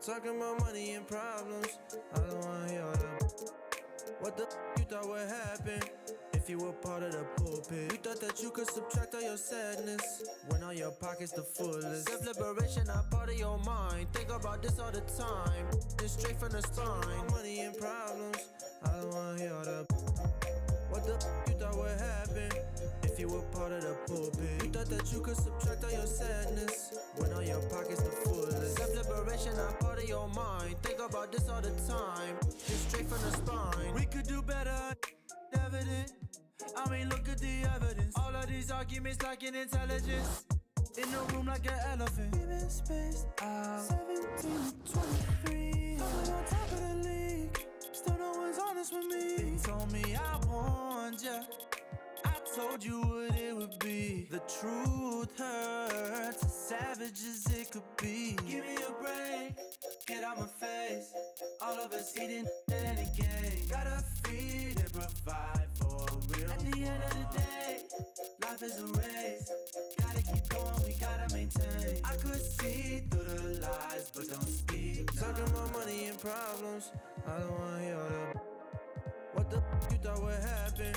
Talking about money and problems, I don't wanna hear all that. What the you thought would happen if you were part of the pulpit? You thought that you could subtract all your sadness when all your pockets the fullest. Self-liberation not part of your mind. Think about this all the time. It's straight from the spine. Money and problems, I don't wanna hear all that. What the you thought would happen if you were part of the pulpit? You thought that you could subtract all your sadness when all your pockets the fullest. Self-liberation not part of your mind. Think about this all the time. It's straight from the spine. We could do better, evident. I mean, look at the evidence. All of these arguments lacking intelligence. In the room like an elephant. We've been spaced out 17 to 23. Probably on top of the league. Still no one's honest with me. They told me I warned ya. I told you what it would be. The truth hurts as savage as it could be. Give me a break, get out my face. All of us eating and again. Gotta feed and provide for real. At the end of the day, life is a race. Gotta keep going, we gotta maintain. I could see through the lies, but don't speak. Talking about money and problems, I don't wanna hear all that. What the you thought would happen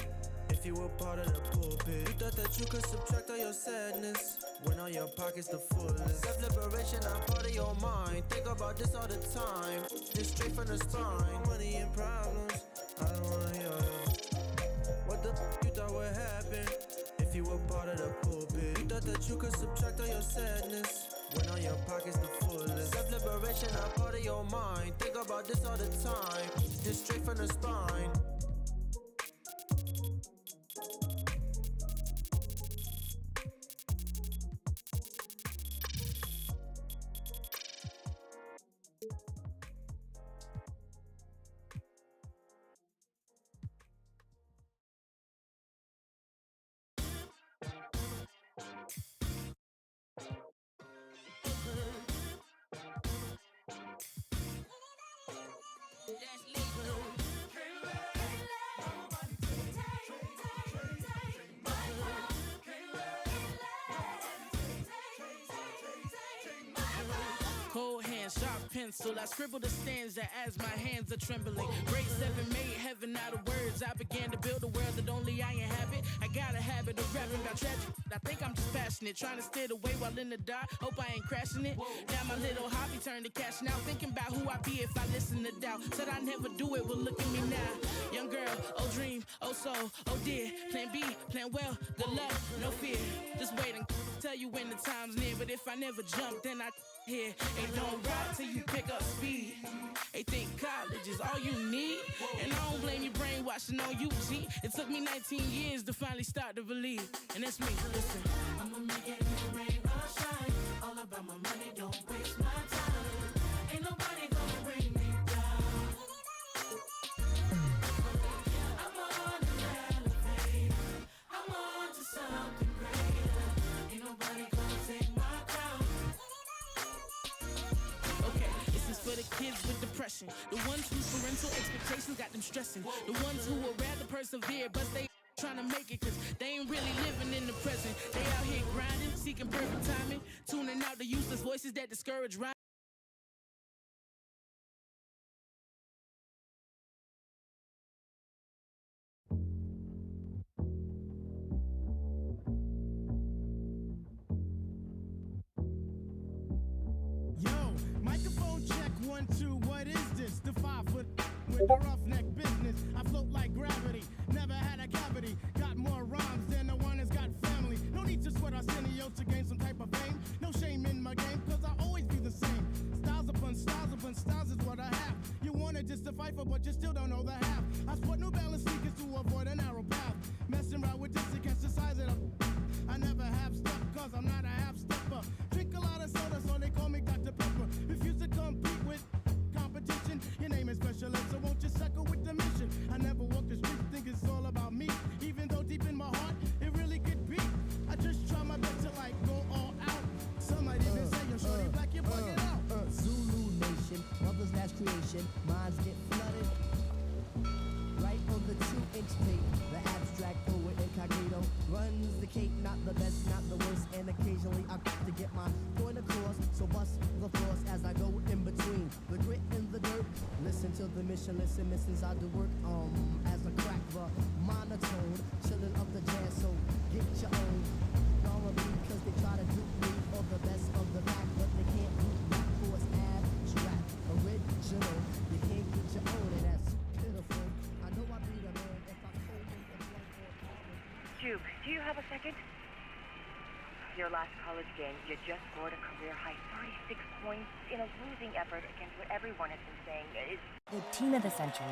if you were part of the pulpit? You thought that you could subtract all your sadness when all your pockets the fullest. Self-liberation not part of your mind. Think about this all the time. It's straight from the spine. Money and problems, I don't wanna hear all that. What the you thought would happen if you were part of the pulpit? You thought that you could subtract all your sadness when all your pockets the fullest. Self-liberation not part of your mind. Think about this all the time. It's straight from the spine. Cold hand, sharp pencil, I scribble the stanza as my hands are trembling. Grade 7 made heaven out of words. I began to build a world that only I inhabit. I got a habit of rapping about tragedy. I think I'm just passionate, trying to steer the way while in the dark. Hope I ain't crashing it. Now my little hobby turned to cash now. Thinking about who I'd be if I listen to doubt. Said I never do it, well look at me now. Young girl, oh dream, oh soul, oh dear. Plan B, plan well, good luck, no fear. Just waiting, tell you when the time's near. But if I never jump, then I here. Ain't don't ride till you pick up speed. They think college is all you need. And I don't blame you brainwashing on you, G. It took me 19 years to finally start to believe. And that's me, listen. I'ma make it rain or shine. All about my money, don't waste my time. Ain't nobody gonna bring me down. I'm on the elevator. I'm on to something greater. Ain't nobody gonna take my crown. Okay, this is for the kids with depression. The ones whose parental expectations got them stressing. The ones who would rather persevere, but they trying to make it cause they ain't really living in the present. They out here grinding, seeking perfect timing, tuning out the useless voices that discourage rhyme. Yo, microphone check 1, 2, what is this? The 5 foot with the roughneck business. I float like gravity, never had a cavity. Got more rhymes than the one that's got family. No need to sweat Arsenio to gain some type of fame. No shame in my game, cause I always be the same. Styles upon styles is what I have. You wanna just to fight for, but you still don't know the half. I sport New Balance sneakers to avoid a narrow path. Messing around with this to catch the size of them. I never have stuff, cause I'm not a half-stepper. Drink a lot of soda, so they call me Dr. Pepper. Refuse to compete with competition. Your name is special ed, so won't you suckle with the mission? I never walk the streets, think it's all about me. Even though deep in my heart, it really could be. I just try my best to like go all out. Some might even say you're shorty black, you're bugging out. Zulu attention, minds get flooded. Right on the 2-inch tape, the abstract poet incognito runs the cape, not the best, not the worst, and occasionally I to get my point across, so bust the floors as I go in between the grit and the dirt. Listen to the mission, listen, missions I do work as a crack the monotone, chillin' up the jazz, so get your own. Normally, because they try to dupe me or the best of the pack, but they can't do that for it's abstract, original. You can't get your own, and that's pitiful. I know I'd be the man if I told you the blank or Juke, do you have a second? Your last college game, you just scored a career-high 36 points in a losing effort against what everyone has been saying is... The team of the century.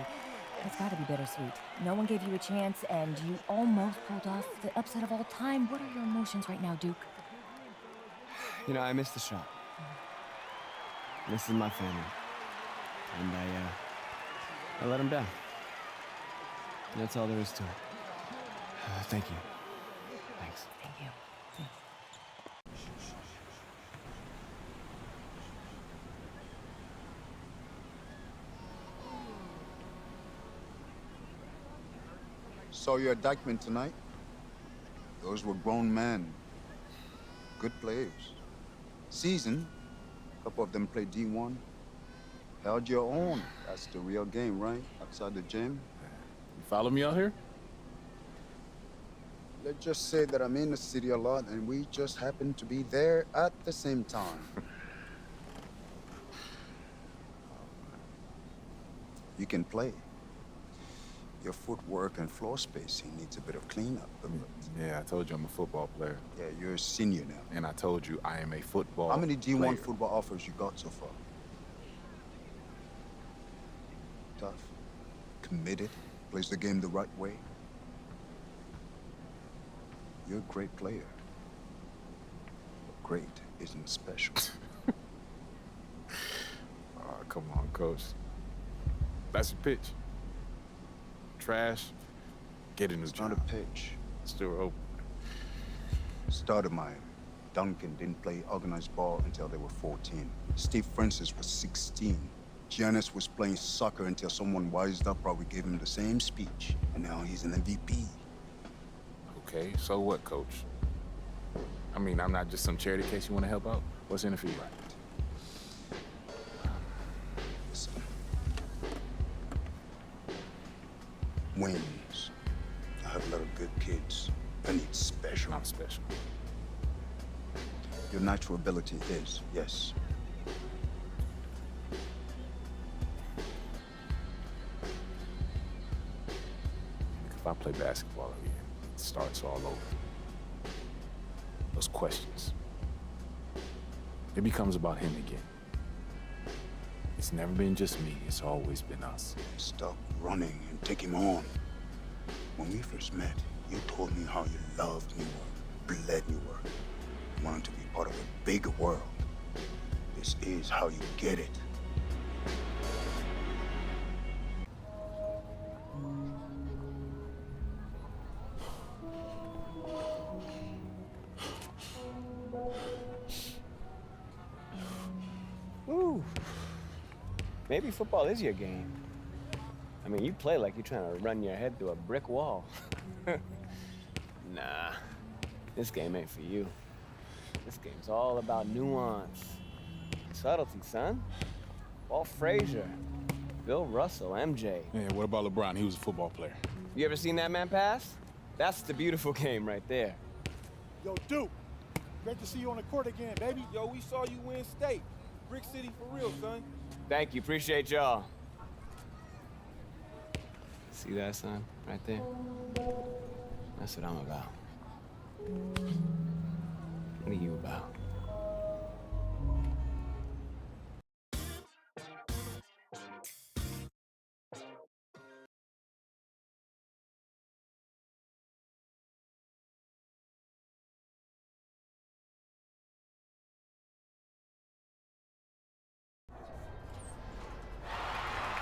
It's gotta be bittersweet. No one gave you a chance, and you almost pulled off the upset of all time. What are your emotions right now, Duke? You know, I missed the shot. This is my family. And I let them down. And that's all there is to it. Thank you. Thanks. Thank you. Thanks. Saw your indictment tonight. Those were grown men. Good players. Seasoned. A couple of them played D1. Held your own. That's the real game, right? Outside the gym. You follow me out here? Let's just say that I'm in the city a lot and we just happen to be there at the same time. You can play. Your footwork and floor spacing needs a bit of cleanup. Yeah, I told you I'm a football player. Yeah, you're a senior now. And I told you I am a football How many D1 player. football offers you got so far? Tough. Committed. Plays the game the right way. You're a great player. But great isn't special. Oh, come on, coach. That's your pitch. Trash. Get in this It's not a pitch. Still open. Stoudemire, Duncan didn't play organized ball until they were 14. Steve Francis was 16. Giannis was playing soccer until someone wised up, probably gave him the same speech. And now he's an MVP. Okay, so what, coach? I mean, I'm not just some charity case you want to help out. What's in it for you? Listen. Wins. I have a lot of good kids. I need special. Not special. Your natural ability is, yes. If I play basketball again, it starts all over. Those questions. It becomes about him again. It's never been just me, it's always been us. Stop running and take him on. When we first met, you told me how you loved New York, bled New York. You wanted to be part of a bigger world. This is how you get it. Ooh. Maybe football is your game. I mean, you play like you're trying to run your head through a brick wall. Nah, this game ain't for you. This game's all about nuance. Subtlety, son. Walt Frazier, Bill Russell, MJ. Yeah, what about LeBron? He was a football player. You ever seen that man pass? That's the beautiful game right there. Yo, Duke, great to see you on the court again, baby. Yo, we saw you win state. Brick City for real, son. Thank you, appreciate y'all. See that, son? Right there? That's what I'm about. What are you about?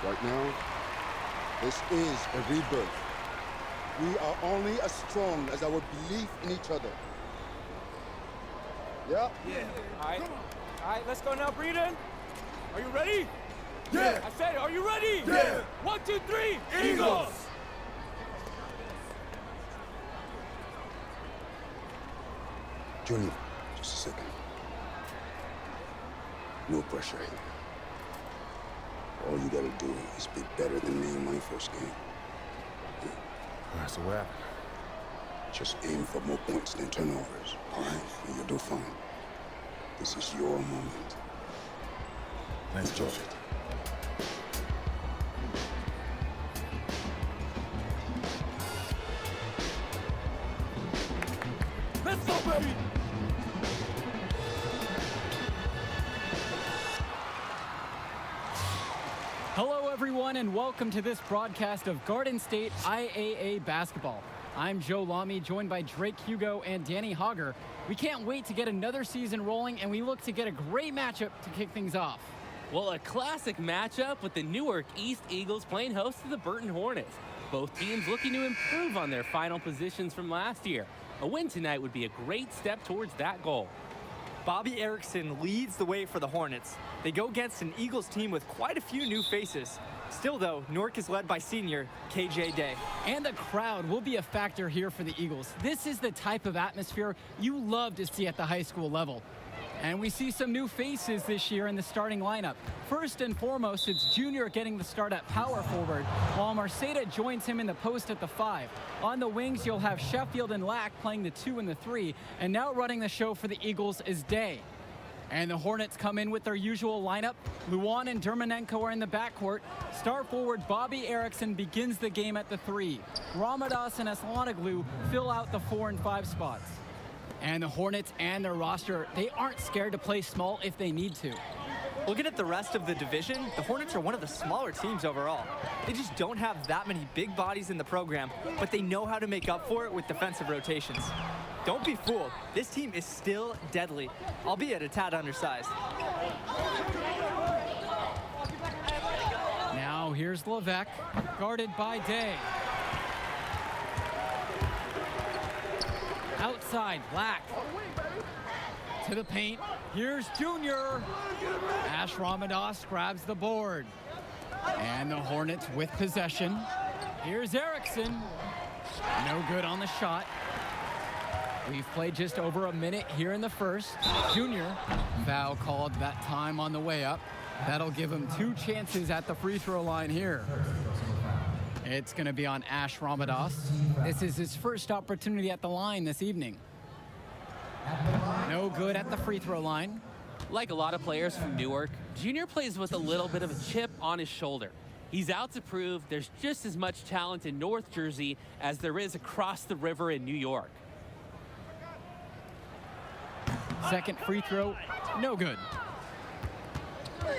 Right now, this is a rebirth. We are only as strong as our belief in each other. Yeah? All right, let's go now, Breeden. Are you ready? Yeah. I said, are you ready? Yeah. 1, 2, 3. Eagles. Junior, just a second. No pressure here. All you gotta do is be better than me in my first game. All right, so what happened? Just aim for more points than turnovers, all right? And you'll do fine. This is your moment. Enjoy it. Let's go, baby! Hello, everyone, and welcome to this broadcast of Garden State IAA basketball. I'm Joe Lamy, joined by Drake Hugo and Danny Hogger. We can't wait to get another season rolling, and we look to get a great matchup to kick things off. Well, a classic matchup with the Newark East Eagles playing host to the Burton Hornets. Both teams looking to improve on their final positions from last year. A win tonight would be a great step towards that goal. Bobby Erickson leads the way for the Hornets. They go against an Eagles team with quite a few new faces. Still, though, Newark is led by senior KJ Day. And the crowd will be a factor here for the Eagles. This is the type of atmosphere you love to see at the high school level. And we see some new faces this year in the starting lineup. First and foremost, it's Junior getting the start at power forward, while Marceda joins him in the post at the 5. On the wings, you'll have Sheffield and Lack playing the 2 and the 3, and now running the show for the Eagles is Day. And the Hornets come in with their usual lineup. Luan and Dermanenko are in the backcourt. Star forward Bobby Erickson begins the game at the 3. Ramadas and Aslanoglu fill out the 4 and 5 spots. And the Hornets and their roster, they aren't scared to play small if they need to. Looking at the rest of the division, the Hornets are one of the smaller teams overall. They just don't have that many big bodies in the program, but they know how to make up for it with defensive rotations. Don't be fooled. This team is still deadly, albeit a tad undersized. Now here's Levesque, guarded by Day. Outside, Black. To the paint, here's Junior. Ash Ramadas grabs the board. And the Hornets with possession. Here's Erickson. No good on the shot. We've played just over a minute here in the first. Junior, foul called that time on the way up. That'll give him 2 chances at the free throw line here. It's going to be on Ash Ramadas. This is his first opportunity at the line this evening. No good at the free throw line. Like a lot of players from Newark, Junior plays with a little bit of a chip on his shoulder. He's out to prove there's just as much talent in North Jersey as there is across the river in New York. Second free throw, no good.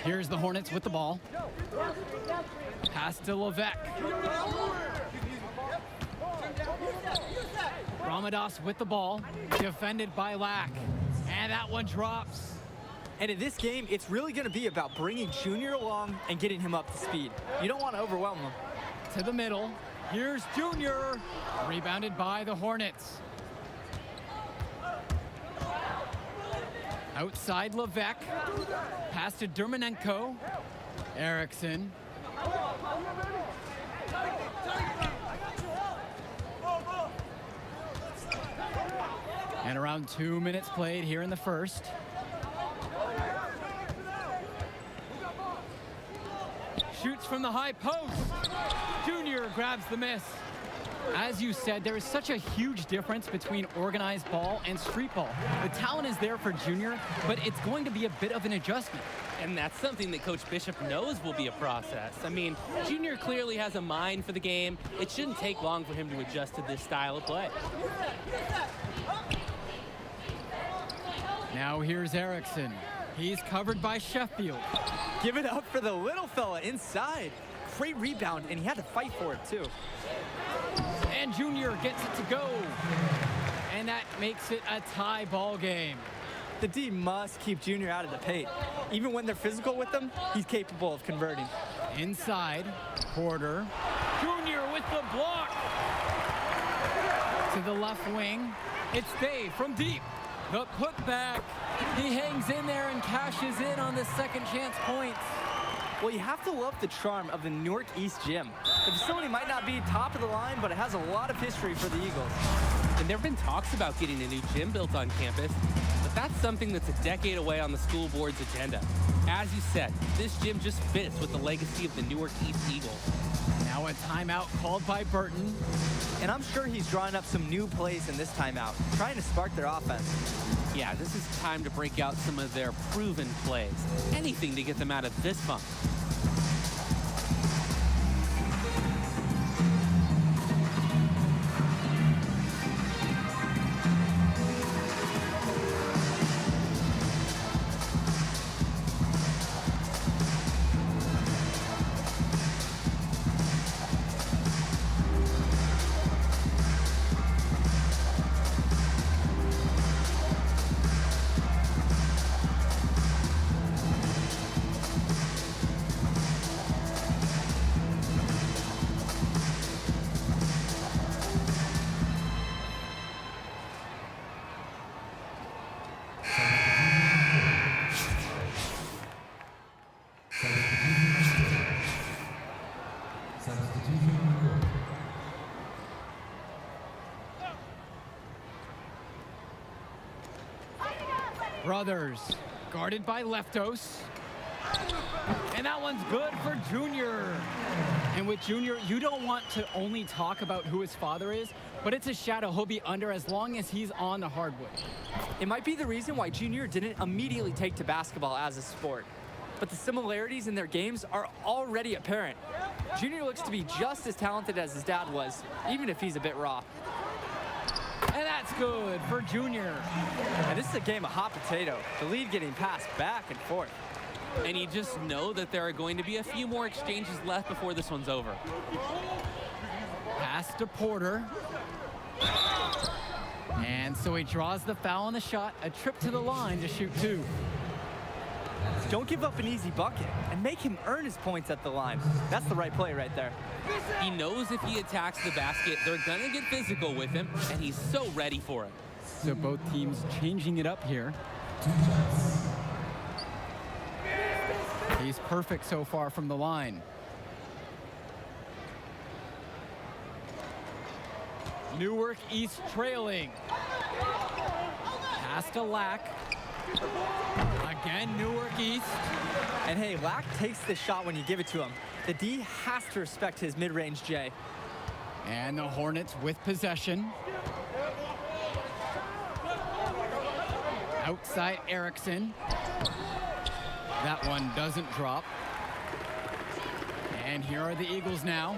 Here's the Hornets with the ball. Pass to Levesque. Ramadas with the ball, defended by Lack. And that one drops. And in this game, it's really going to be about bringing Junior along and getting him up to speed. You don't want to overwhelm him. To the middle, here's Junior, rebounded by the Hornets. Outside Levesque, pass to Dermanenko. Erickson. And around 2 minutes played here in the first. Shoots from the high post. Junior grabs the miss. As you said, there is such a huge difference between organized ball and street ball. The talent is there for Junior, but it's going to be a bit of an adjustment. And that's something that Coach Bishop knows will be a process. I mean, Junior clearly has a mind for the game. It shouldn't take long for him to adjust to this style of play. Now here's Erickson. He's covered by Sheffield. Give it up for the little fella inside. Great rebound, and he had to fight for it, too. And Junior gets it to go. And that makes it a tie ball game. The D must keep Junior out of the paint. Even when they're physical with him, he's capable of converting. Inside, Porter. Junior with the block. To the left wing. It's Day from deep. The putback. He hangs in there and cashes in on the second chance points. Well, you have to love the charm of the Newark East Gym. The facility might not be top of the line, but it has a lot of history for the Eagles. And there have been talks about getting a new gym built on campus, but that's something that's a decade away on the school board's agenda. As you said, this gym just fits with the legacy of the Newark East Eagles. Now a timeout called by Burton. And I'm sure he's drawing up some new plays in this timeout, trying to spark their offense. Yeah, this is time to break out some of their proven plays. Anything to get them out of this funk. Brothers, guarded by Leftos. And that one's good for Junior. And with Junior, you don't want to only talk about who his father is, but it's a shadow he'll be under as long as he's on the hardwood. It might be the reason why Junior didn't immediately take to basketball as a sport. But the similarities in their games are already apparent. Junior looks to be just as talented as his dad was, even if he's a bit raw. And that's good for Junior. And this is a game of hot potato. The lead getting passed back and forth. And you just know that there are going to be a few more exchanges left before this one's over. Pass to Porter. And so he draws the foul on the shot, a trip to the line to shoot two. Don't give up an easy bucket and make him earn his points at the line. That's the right play right there. He knows if he attacks the basket, they're gonna get physical with him, and he's so ready for it. So both teams changing it up here. He's perfect so far from the line. Newark East trailing. Pass to Lack. Again, Newark East. And hey, Lack takes the shot when you give it to him. The D has to respect his mid-range J. And the Hornets with possession. Outside Erickson. That one doesn't drop. And here are the Eagles now.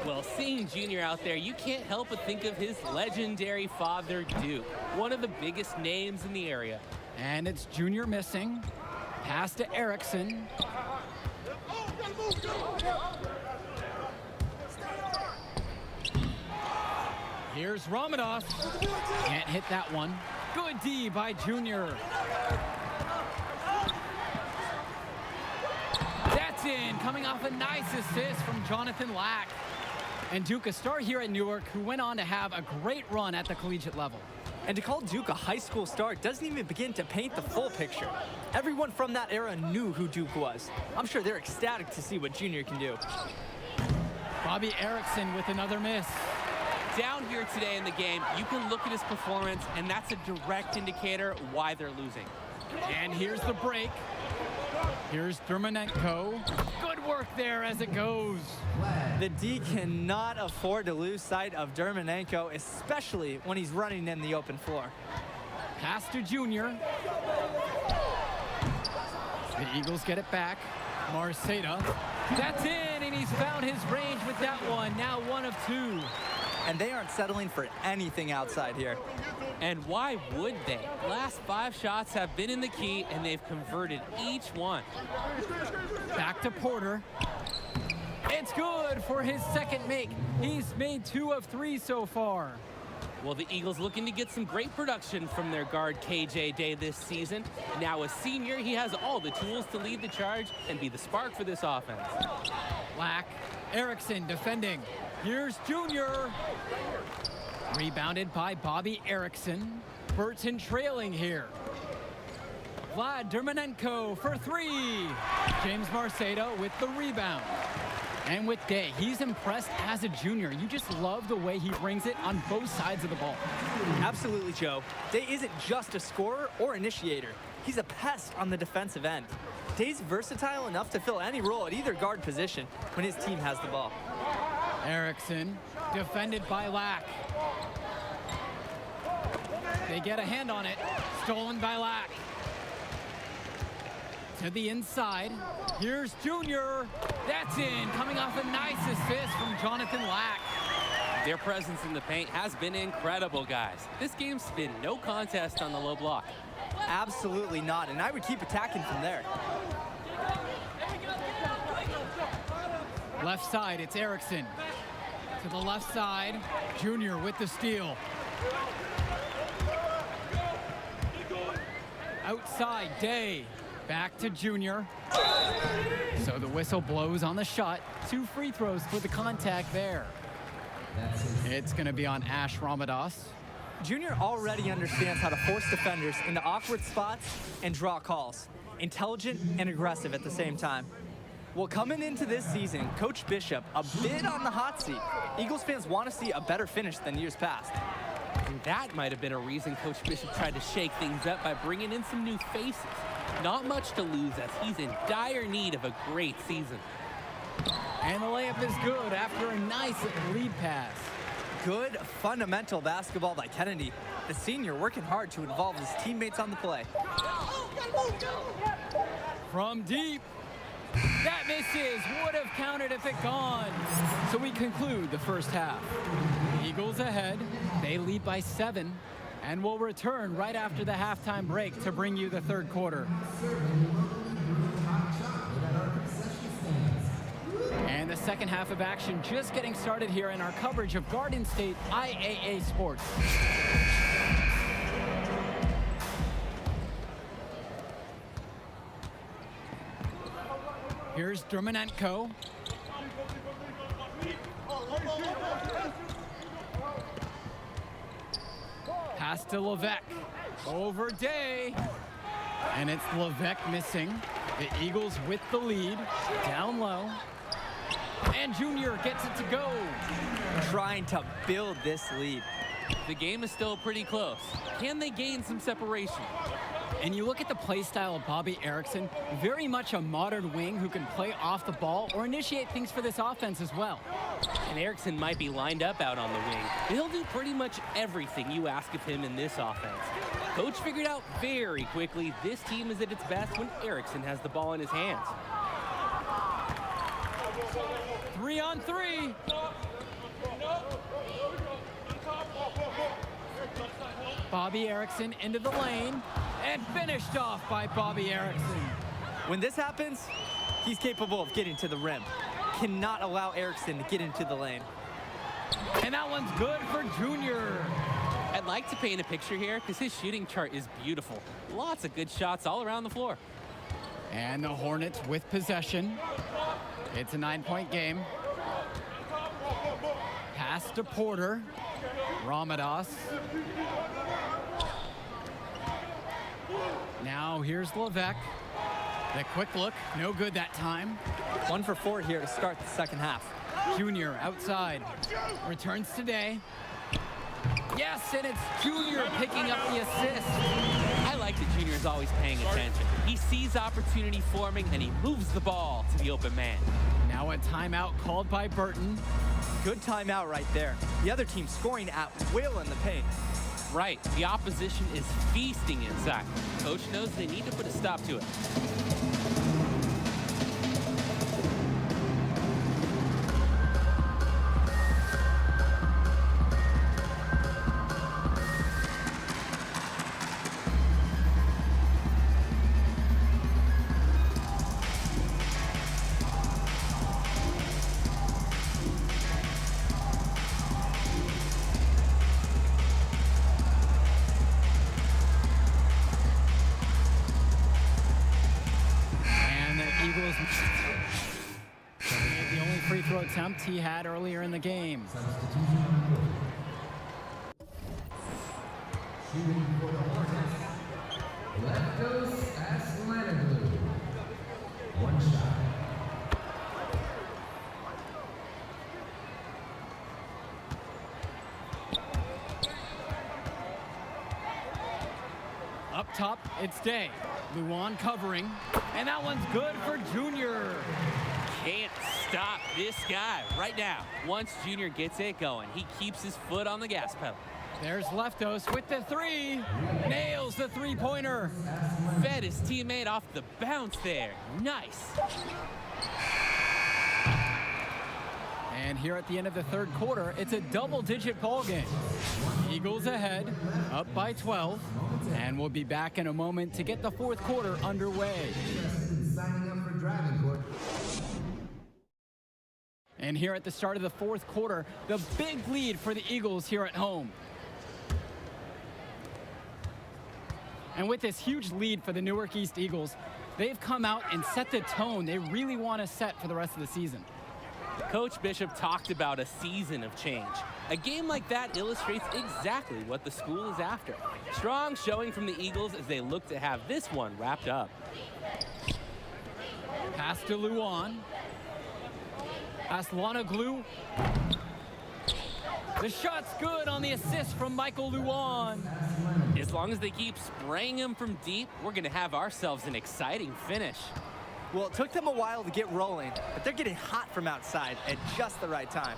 Well, seeing Junior out there, you can't help but think of his legendary father, Duke, one of the biggest names in the area. And it's Junior missing. Pass to Erickson. Here's Ramadas. Can't hit that one. Good D by Junior. That's in, coming off a nice assist from Jonathan Lack. And Duke, a star here at Newark, who went on to have a great run at the collegiate level. And to call Duke a high school star doesn't even begin to paint the full picture. Everyone from that era knew who Duke was. I'm sure they're ecstatic to see what Junior can do. Bobby Erickson with another miss. Down here today in the game, you can look at his performance, and that's a direct indicator why they're losing. And here's the break. Here's Dermanenko. Good work there as it goes. The D cannot afford to lose sight of Dermanenko, especially when he's running in the open floor. Pass to Junior. The Eagles get it back. Marceda. That's in, and he's found his range with that one. Now 1 of 2. And they aren't settling for anything outside here. And why would they? Last 5 shots have been in the key, and they've converted each one. Back to Porter. It's good for his second make. He's made 2 of 3 so far. Well, the Eagles looking to get some great production from their guard KJ Day this season. Now a senior, he has all the tools to lead the charge and be the spark for this offense. Lack. Erickson defending. Here's Junior. Rebounded by Bobby Erickson. Burton trailing here. Vlad Dermanenko for three. James Marcedo with the rebound. And with Day, he's impressed as a junior. You just love the way he brings it on both sides of the ball. Absolutely, Joe. Day isn't just a scorer or initiator. He's a pest on the defensive end. Day's versatile enough to fill any role at either guard position when his team has the ball. Erickson, defended by Lack. They get a hand on it. Stolen by Lack. To the inside. Here's Junior. That's in. Coming off a nice assist from Jonathan Lack. Their presence in the paint has been incredible, guys. This game's been no contest on the low block. Absolutely not, and I would keep attacking from there. Left side, it's Erickson. To the left side, Junior with the steal. Outside, Day. Back to Junior. So the whistle blows on the shot. 2 free throws for the contact there. It's going to be on Ash Ramadas. Junior already understands how to force defenders into awkward spots and draw calls. Intelligent and aggressive at the same time. Well, coming into this season, Coach Bishop, a bit on the hot seat. Eagles fans want to see a better finish than years past. And that might have been a reason Coach Bishop tried to shake things up by bringing in some new faces. Not much to lose as he's in dire need of a great season. And the layup is good after a nice lead pass. Good fundamental basketball by Kennedy. The senior working hard to involve his teammates on the play. From deep. That misses. Would have counted if it gone. So we conclude the first half. Eagles ahead. They lead by 7. And will return right after the halftime break to bring you the third quarter. And the second half of action just getting started here in our coverage of Garden State IAA Sports. Here's Dermanenko. Pass to Levesque. Over Day. And it's Levesque missing. The Eagles with the lead. Down low. And Junior gets it to go. Trying to build this lead. The game is still pretty close. Can they gain some separation? And you look at the play style of Bobby Erickson, very much a modern wing who can play off the ball or initiate things for this offense as well. And Erickson might be lined up out on the wing, but he'll do pretty much everything you ask of him in this offense. Coach figured out very quickly this team is at its best when Erickson has the ball in his hands. 3-on-3. Bobby Erickson into the lane and finished off by Bobby Erickson. When this happens, he's capable of getting to the rim. Cannot allow Erickson to get into the lane. And that one's good for Junior. I'd like to paint a picture here because his shooting chart is beautiful. Lots of good shots all around the floor. And the Hornets with possession. It's a 9-point game. Pass to Porter. Ramadas. Now here's Levesque. The quick look, no good that time. 1 for 4 here to start the second half. Junior outside. Returns today. Yes, and it's Junior picking up the assist. I like that Junior's always paying attention. He sees opportunity forming and he moves the ball to the open man. Now a timeout called by Burton. Good timeout right there. The other team scoring at will in the paint. Right, the opposition is feasting inside. Coach knows they need to put a stop to it. The only free throw attempt he had earlier in the game. Shooting for the Hornets. Left goes One shot. Up top, it's Day. Luan covering, and that one's good for Junior. Can't stop this guy right now. Once Junior gets it going, he keeps his foot on the gas pedal. There's Leftos with the three. Nails the three-pointer. Fed his teammate off the bounce there. Nice. And here at the end of the third quarter, it's a double-digit ball game. Eagles ahead, up by 12, and we'll be back in a moment to get the fourth quarter underway. And here at the start of the fourth quarter, the big lead for the Eagles here at home. And with this huge lead for the Newark East Eagles, they've come out and set the tone they really want to set for the rest of the season. Coach Bishop talked about a season of change. A game like that illustrates exactly what the school is after. Strong showing from the Eagles as they look to have this one wrapped up. Pass to Luan. Aslanoglu. The shot's good on the assist from Michael Luan. As long as they keep spraying him from deep, we're going to have ourselves an exciting finish. Well, it took them a while to get rolling, but they're getting hot from outside at just the right time.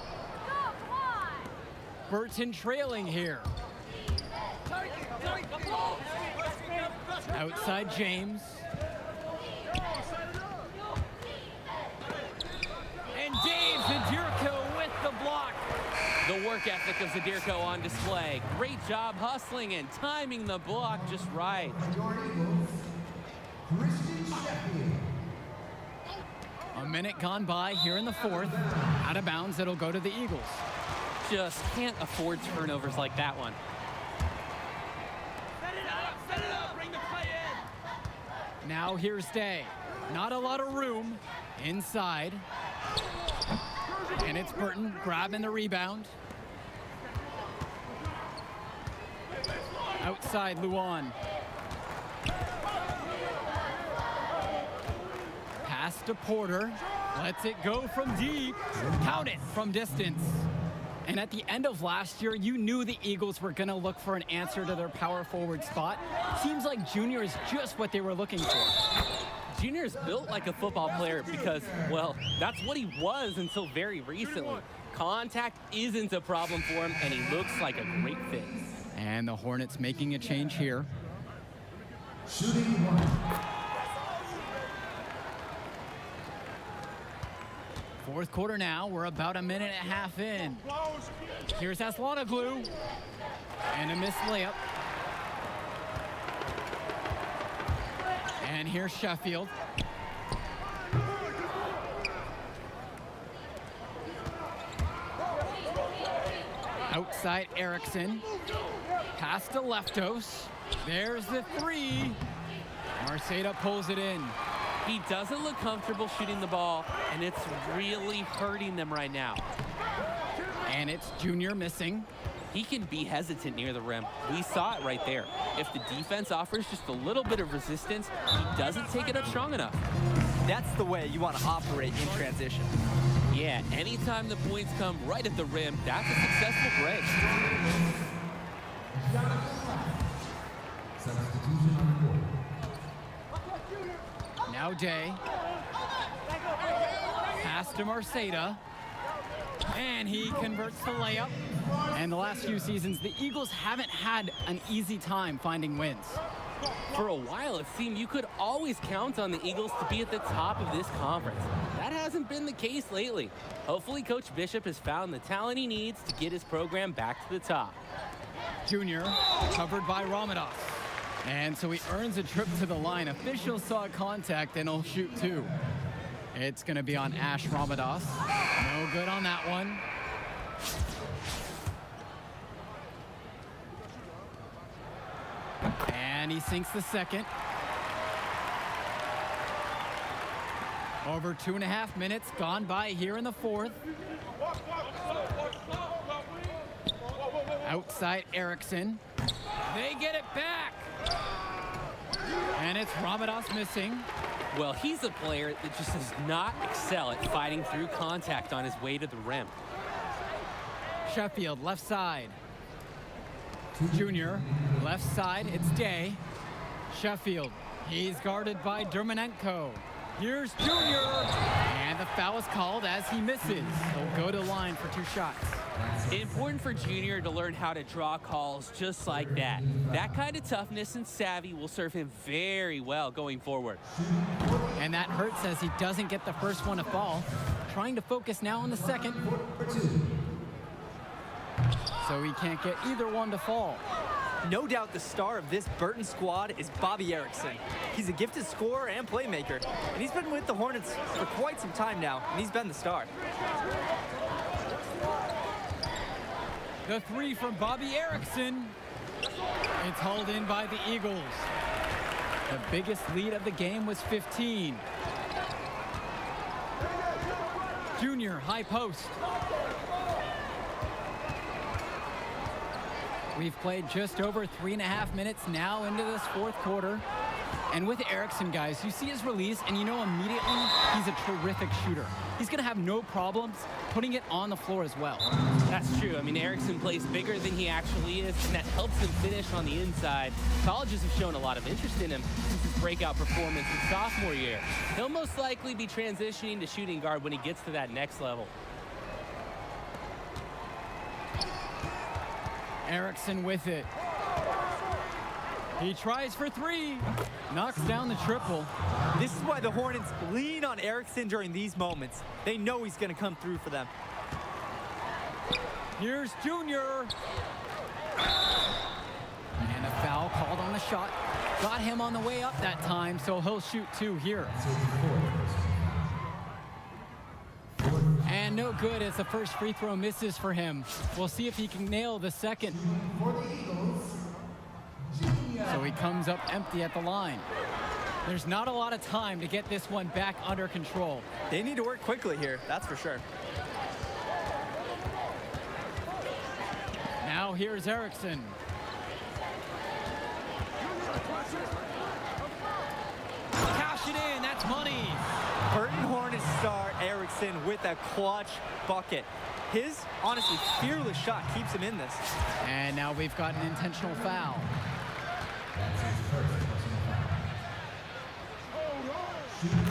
Burton trailing here. Outside James. And Dave Zadirko with the block. The work ethic of Zadirko on display. Great job hustling and timing the block just right. A minute gone by here in the fourth. Out of bounds, it'll go to the Eagles. Just can't afford turnovers like that one. Set it up, bring the play in. Now here's Day. Not a lot of room inside. And it's Burton grabbing the rebound. Outside Luan. Pass to Porter. Lets it go from deep. Count it from distance. And at the end of last year, you knew the Eagles were going to look for an answer to their power forward spot. Seems like Junior is just what they were looking for. Junior's built like a football player because, well, that's what he was until very recently. Contact isn't a problem for him, and he looks like a great fit. And the Hornets making a change here. Shooting one. Fourth quarter now. We're about a minute and a half in. Here's Aslanoglu. And a missed layup. And here's Sheffield. Outside Erickson. Pass to Leftos. There's the three. Marceda pulls it in. He doesn't look comfortable shooting the ball, and it's really hurting them right now. And it's Junior missing. He can be hesitant near the rim. We saw it right there. If the defense offers just a little bit of resistance, he doesn't take it up strong enough. That's the way you want to operate in transition. Yeah, anytime the points come right at the rim, that's a successful break. Now Day. Pass to Marceda. And he converts the layup. And the last few seasons, the Eagles haven't had an easy time finding wins. For a while, it seemed you could always count on the Eagles to be at the top of this conference. That hasn't been the case lately. Hopefully, Coach Bishop has found the talent he needs to get his program back to the top. Junior, covered by Ramadas. And so he earns a trip to the line. Officials saw contact and he'll shoot two. It's going to be on Ash Ramadas. No good on that one. And he sinks the second. Over 2.5 minutes gone by here in the fourth. Outside Erickson. They get it back. And it's Ramadas missing. Well, he's a player that just does not excel at fighting through contact on his way to the rim. Sheffield, left side. Junior, left side, it's Day. Sheffield, he's guarded by Dermanenko. Here's Junior, and the foul is called as he misses. He'll go to the line for 2 shots. Important for Junior to learn how to draw calls just like that. That kind of toughness and savvy will serve him very well going forward. And that hurts as he doesn't get the first one to fall. Trying to focus now on the second. So he can't get either one to fall. No doubt the star of this Burton squad is Bobby Erickson. He's a gifted scorer and playmaker, and he's been with the Hornets for quite some time now, and he's been the star. The 3 from Bobby Erickson. It's hauled in by the Eagles. The biggest lead of the game was 15. Junior, high post. We've played just over 3.5 minutes now into this 4th quarter. And with Erickson, guys, you see his release, and you know immediately he's a terrific shooter. He's going to have no problems putting it on the floor as well. That's true. I mean, Erickson plays bigger than he actually is, and that helps him finish on the inside. Colleges have shown a lot of interest in him since his breakout performance in sophomore year. He'll most likely be transitioning to shooting guard when he gets to that next level. Erickson with it. He tries for 3. Knocks down the triple. This is why the Hornets lean on Erickson during these moments. They know he's going to come through for them. Here's Junior. And a foul called on the shot. Got him on the way up that time, so he'll shoot 2 here. And no good as the first free throw misses for him. We'll see if he can nail the second. So he comes up empty at the line. There's not a lot of time to get this one back under control. They need to work quickly here, that's for sure. Now here's Erickson. Cash it in, that's money. Burton Hornets star Erickson with a clutch bucket. His, honestly, fearless shot keeps him in this. And now we've got an intentional foul.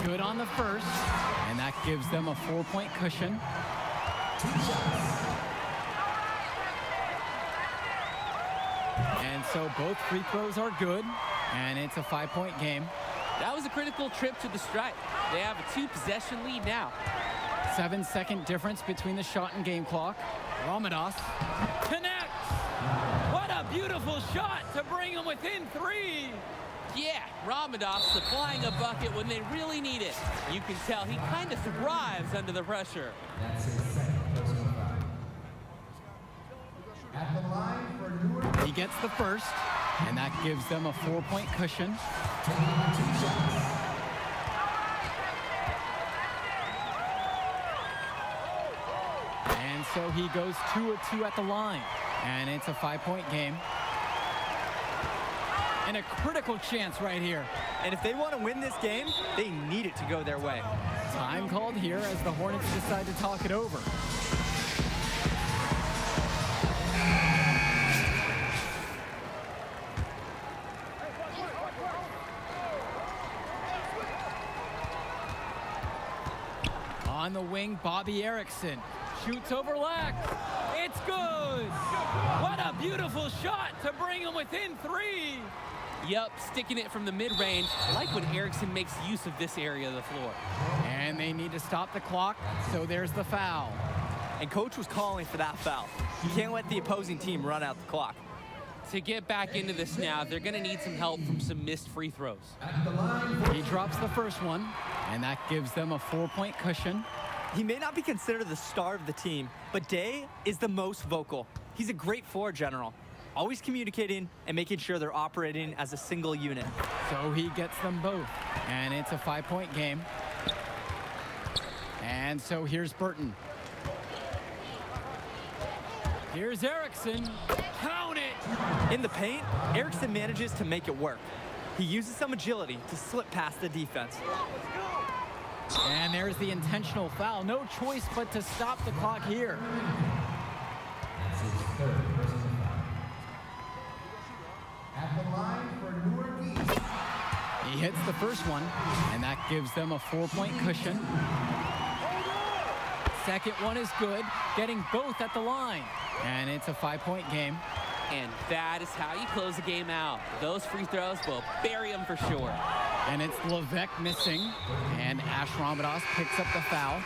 Good on the first, and that gives them a 4-point cushion. And so both free throws are good, and it's a 5-point game. That was a critical trip to the stripe. They have a 2-possession lead now. 7-second difference between the shot and game clock. Ramadas connects. What a beautiful shot to bring them within 3. Yeah, Ramadas supplying a bucket when they really need it. You can tell he kind of thrives under the pressure. At the line for Newark. He gets the first, and that gives them a 4-point cushion. Taking 2 shots. And so he goes 2 of 2 at the line, and it's a 5-point game. And a critical chance right here. And if they want to win this game, they need it to go their way. Time called here as the Hornets decide to talk it over. On the wing, Bobby Erickson shoots over Lack. It's good. What a beautiful shot to bring him within 3. Yep, sticking it from the mid-range. I like when Erickson makes use of this area of the floor. And they need to stop the clock, so there's the foul. And coach was calling for that foul. You can't let the opposing team run out the clock. To get back into this now, they're going to need some help from some missed free throws. He drops the first one, and that gives them a 4-point cushion. He may not be considered the star of the team, but Day is the most vocal. He's a great floor general, always communicating and making sure they're operating as a single unit. So he gets them both, and it's a 5-point game. And so here's Burton. Here's Erickson. Count it! In the paint, Erickson manages to make it work. He uses some agility to slip past the defense. And there's the intentional foul. No choice but to stop the clock here. At the line for Newark East. He hits the first one, and that gives them a 4-point cushion. Second one is good, getting both at the line. And it's a 5-point game. And that is how you close the game out. Those free throws will bury them for sure. And it's Levesque missing, and Ash Ramadas picks up the foul.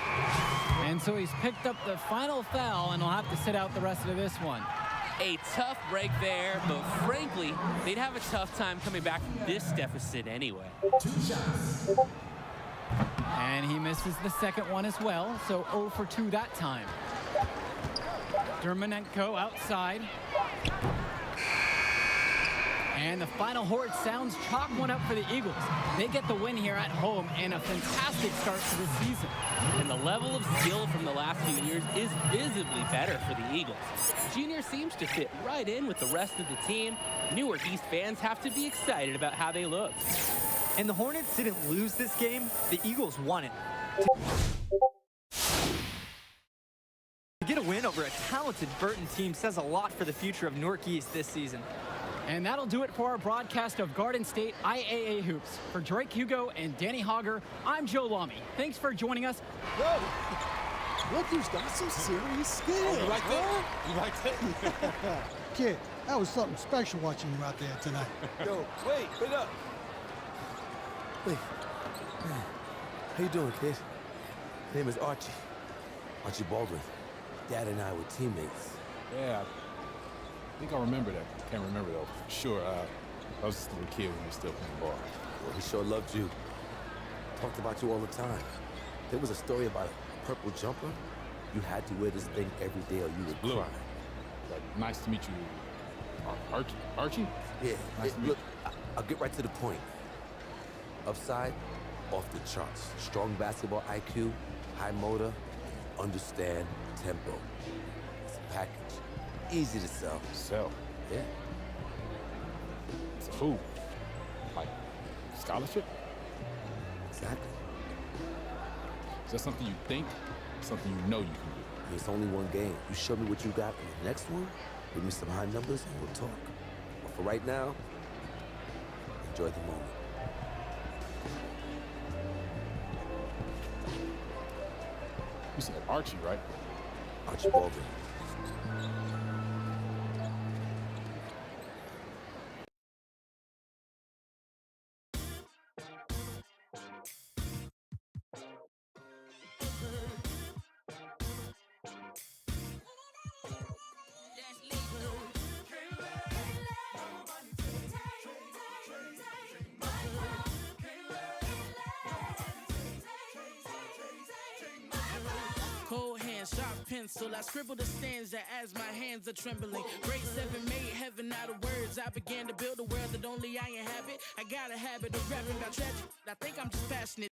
And so he's picked up the final foul, and he'll have to sit out the rest of this one. A tough break there, but frankly, they'd have a tough time coming back from this deficit anyway. 2 shots. And he misses the second one as well, so 0 for 2 that time. Dermonenko outside. And the final horn sounds chalk one up for the Eagles. They get the win here at home and a fantastic start to the season. And the level of skill from the last few years is visibly better for the Eagles. Junior seems to fit right in with the rest of the team. Newark East fans have to be excited about how they look. And the Hornets didn't lose this game, the Eagles won it. To get a win over a talented Burton team says a lot for the future of Newark East this season. And that'll do it for our broadcast of Garden State IAA Hoops. For Drake Hugo and Danny Hogger, I'm Joe Lamy. Thanks for joining us. Yo, look who's got some serious skills. You right there? You right there? Kid, that was something special watching you out there tonight. Yo, wait up. Wait. How you doing, kid? My name is Archie. Archie Baldwin. Dad and I were teammates. Yeah, I think I remember that. Can't remember though. For sure, I was still a kid when we were still playing ball. Well, he sure loved you. Talked about you all the time. There was a story about a purple jumper. You had to wear this thing every day or you would Blue. cry. Like, nice to meet you, Archie? Yeah. Nice to meet Look, I'll get right to the point. Upside, off the charts. Strong basketball IQ, high motor, understand tempo. It's a package. Easy to sell. Sell? Yeah. So who? Like, scholarship? Exactly. Is that something you think? Something you know you can do? It's only one game. You show me what you got in the next one, give me some high numbers, and we'll talk. But for right now, enjoy the moment. You said Archie, right? Archie Baldwin. Cold hand, sharp pencil, I scribble the stanza as my hands are trembling. Grade 7 made heaven out of words. I began to build a world that only I inhabit. I got a habit of rapping about tragic. I think I'm just passionate.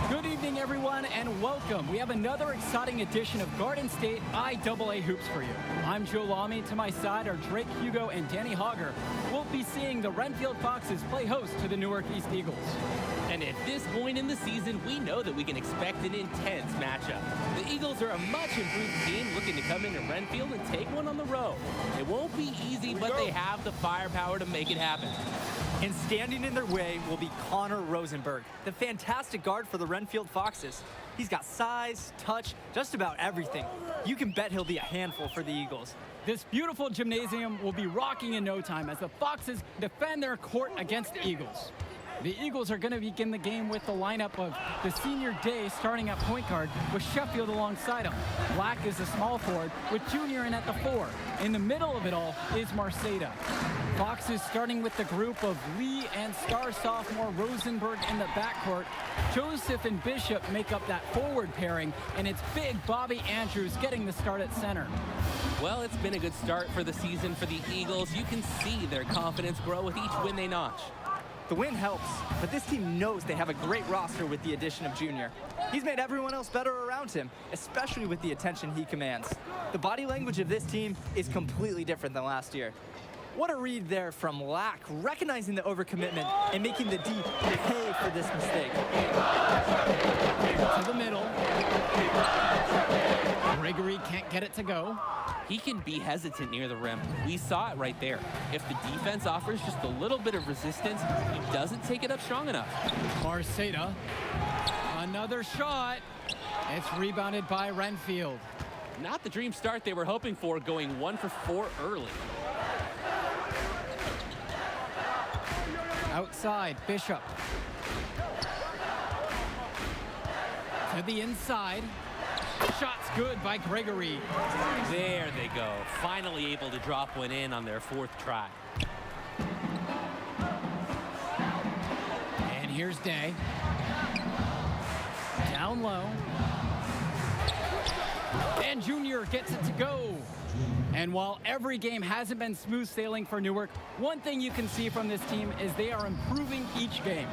Good evening, everyone, and welcome. We have another exciting edition of Garden State IAA Hoops for you. I'm Joe Lamy. To my side are Drake Hugo and Danny Hogger. We'll be seeing the Renfield Foxes play host to the Newark East Eagles. And at this point in the season, we know that we can expect an intense matchup. The Eagles are a much improved team looking to come into Renfield and take one on the road. It won't be easy, but they have the firepower to make it happen. And standing in their way will be Connor Rosenberg, the fantastic guard for the Renfield Foxes. He's got size, touch, just about everything. You can bet he'll be a handful for the Eagles. This beautiful gymnasium will be rocking in no time as the Foxes defend their court against the Eagles. The Eagles are going to begin the game with the lineup of the senior day starting at point guard with Sheffield alongside him. Black is the small forward with Junior in at the 4. In the middle of it all is Marceda. Foxes starting with the group of Lee and star sophomore Rosenberg in the backcourt. Joseph and Bishop make up that forward pairing, and it's big Bobby Andrews getting the start at center. Well, it's been a good start for the season for the Eagles. You can see their confidence grow with each win they notch. The win helps, but this team knows they have a great roster with the addition of Junior. He's made everyone else better around him, especially with the attention he commands. The body language of this team is completely different than last year. What a read there from Lack, recognizing the overcommitment and making the D pay for this mistake. To the middle. Gregory can't get it to go. He can be hesitant near the rim. We saw it right there. If the defense offers just a little bit of resistance, he doesn't take it up strong enough. Marceda, another shot. It's rebounded by Renfield. Not the dream start they were hoping for, going 1 for 4 early. Outside, Bishop. To the inside. Shot's good by Gregory. There they go. Finally able to drop one in on their 4th try. And here's Day. Down low. And Junior gets it to go. And while every game hasn't been smooth sailing for Newark, one thing you can see from this team is they are improving each game.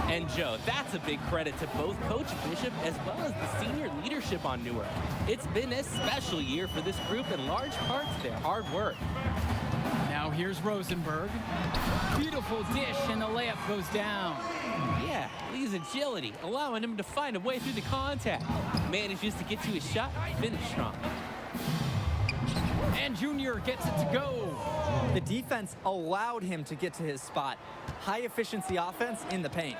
And Joe, that's a big credit to both Coach Bishop as well as the senior leadership on Newark. It's been a special year for this group in large part to their hard work. Now here's Rosenberg. Beautiful dish and the layup goes down. Yeah, Lee's agility, allowing him to find a way through the contact. Manages to get to his shot, finish strong. And Junior gets it to go. The defense allowed him to get to his spot. High efficiency offense in the paint.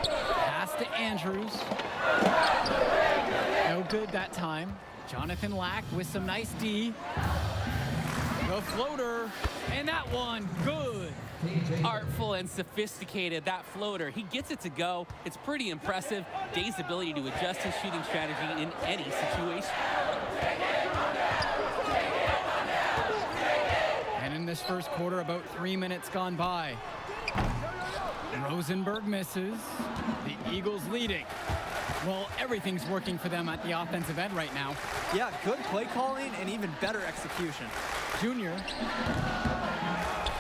Pass to Andrews. No good that time. Jonathan Lack with some nice D. The floater, and that one, good. Artful and sophisticated, that floater. He gets it to go. It's pretty impressive. Day's ability to adjust his shooting strategy in any situation. And in this first quarter, about 3 minutes gone by. Rosenberg misses. The Eagles leading. Well, everything's working for them at the offensive end right now. Yeah, good play calling and even better execution. Junior.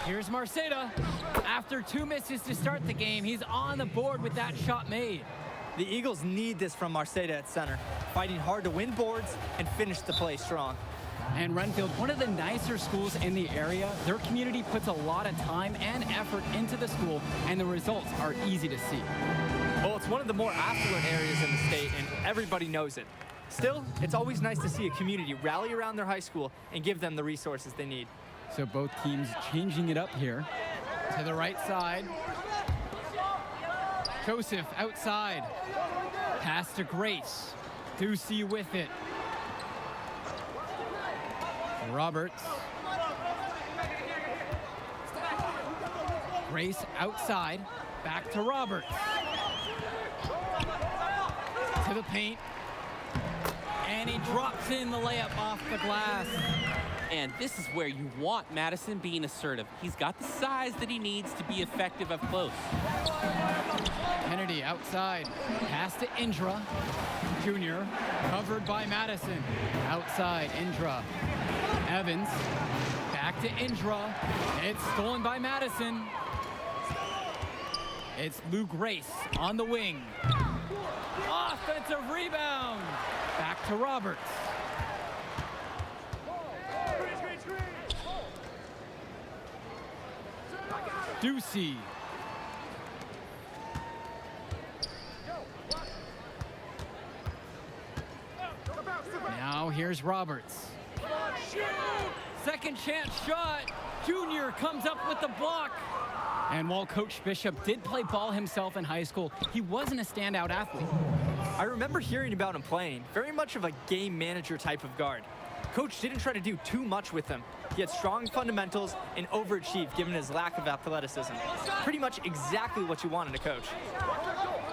Here's Marceda. After 2 misses to start the game, he's on the board with that shot made. The Eagles need this from Marceda at center, fighting hard to win boards and finish the play strong. And Renfield, one of the nicer schools in the area, their community puts a lot of time and effort into the school, and the results are easy to see. Well, it's one of the more affluent areas in the state, and everybody knows it. Still, it's always nice to see a community rally around their high school and give them the resources they need. So both teams changing it up here. To the right side. Joseph outside. Pass to Grace. Ducey with it. Roberts. Grace outside. Back to Roberts. To the paint. And he drops in the layup off the glass. And this is where you want Madison being assertive. He's got the size that he needs to be effective up close. Kennedy outside. Pass to Indra. Junior covered by Madison. Outside, Indra. Evans. Back to Indra. It's stolen by Madison. It's Lou Grace on the wing. Offensive rebound. Back to Roberts. Ducey. Now here's Roberts. Second chance shot. Junior comes up with the block. And while Coach Bishop did play ball himself in high school, he wasn't a standout athlete. I remember hearing about him playing, very much of a game manager type of guard. Coach didn't try to do too much with him. He had strong fundamentals and overachieved given his lack of athleticism. Pretty much exactly what you want in a coach.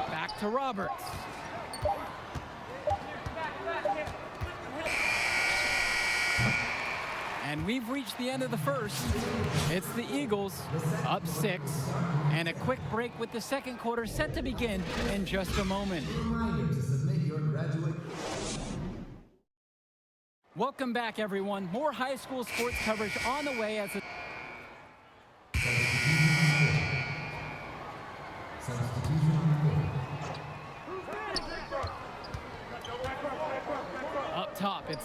Back to Roberts. And we've reached the end of the first. It's the Eagles up 6. And a quick break with the second quarter set to begin in just a moment. Welcome back, everyone. More high school sports coverage on the way as a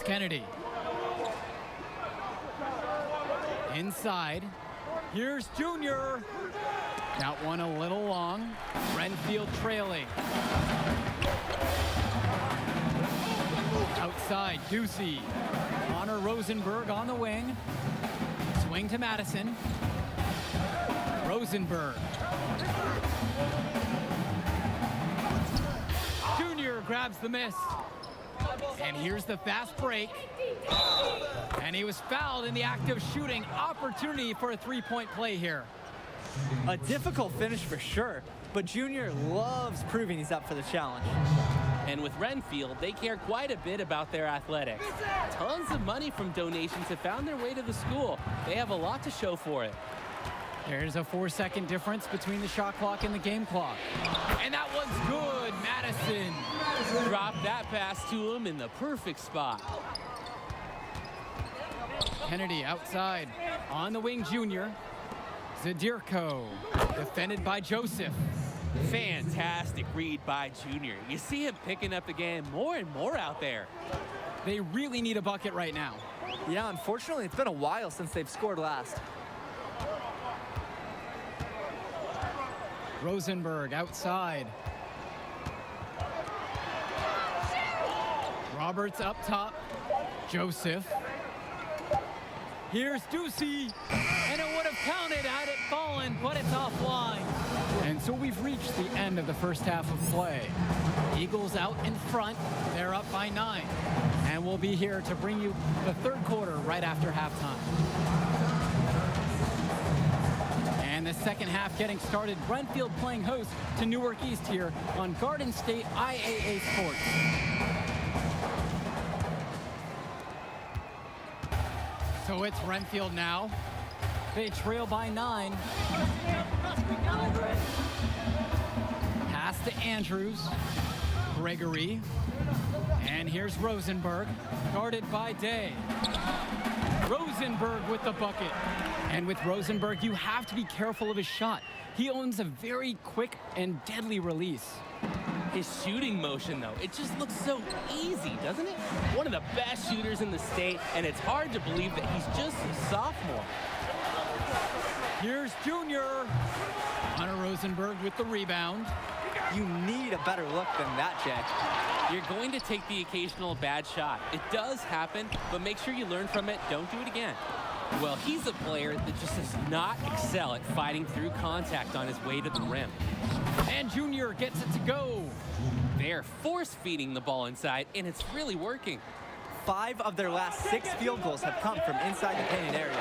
Kennedy. Inside. Here's Junior. That one a little long. Renfield trailing. Outside, Ducey. Honor Rosenberg on the wing. Swing to Madison. Rosenberg. Junior grabs the miss. And here's the fast break. And he was fouled in the act of shooting. Opportunity for a three-point play here. A difficult finish for sure, but Junior loves proving he's up for the challenge. And with Renfield, they care quite a bit about their athletics. Tons of money from donations have found their way to the school. They have a lot to show for it. There's a 4-second difference between the shot clock and the game clock. And that one's good, Madison. Dropped that pass to him in the perfect spot. Kennedy outside. On the wing, Junior. Zadirko, defended by Joseph. Fantastic read by Junior. You see him picking up the game more and more out there. They really need a bucket right now. Yeah, unfortunately, it's been a while since they've scored last. Rosenberg outside. Roberts up top. Joseph. Here's Ducey. And it would have counted had it fallen, but it's offline. And so we've reached the end of the first half of play. Eagles out in front. They're up by 9. And we'll be here to bring you the third quarter right after halftime. And the second half getting started. Brentfield playing host to Newark East here on Garden State IAA Sports. So it's Renfield now. They trail by 9. Pass to Andrews. Gregory. And here's Rosenberg, guarded by Day. Rosenberg with the bucket. And with Rosenberg, you have to be careful of his shot. He owns a very quick and deadly release. His shooting motion, though, it just looks so easy, doesn't it? One of the best shooters in the state, and it's hard to believe that he's just a sophomore. Here's Junior. Hunter Rosenberg with the rebound. You need a better look than that, Jay. You're going to take the occasional bad shot. It does happen, but make sure you learn from it. Don't do it again. Well, he's a player that just does not excel at fighting through contact on his way to the rim. And Junior gets it to go. They're force-feeding the ball inside, and it's really working. 5 of their last 6 field goals have come from inside the painted area.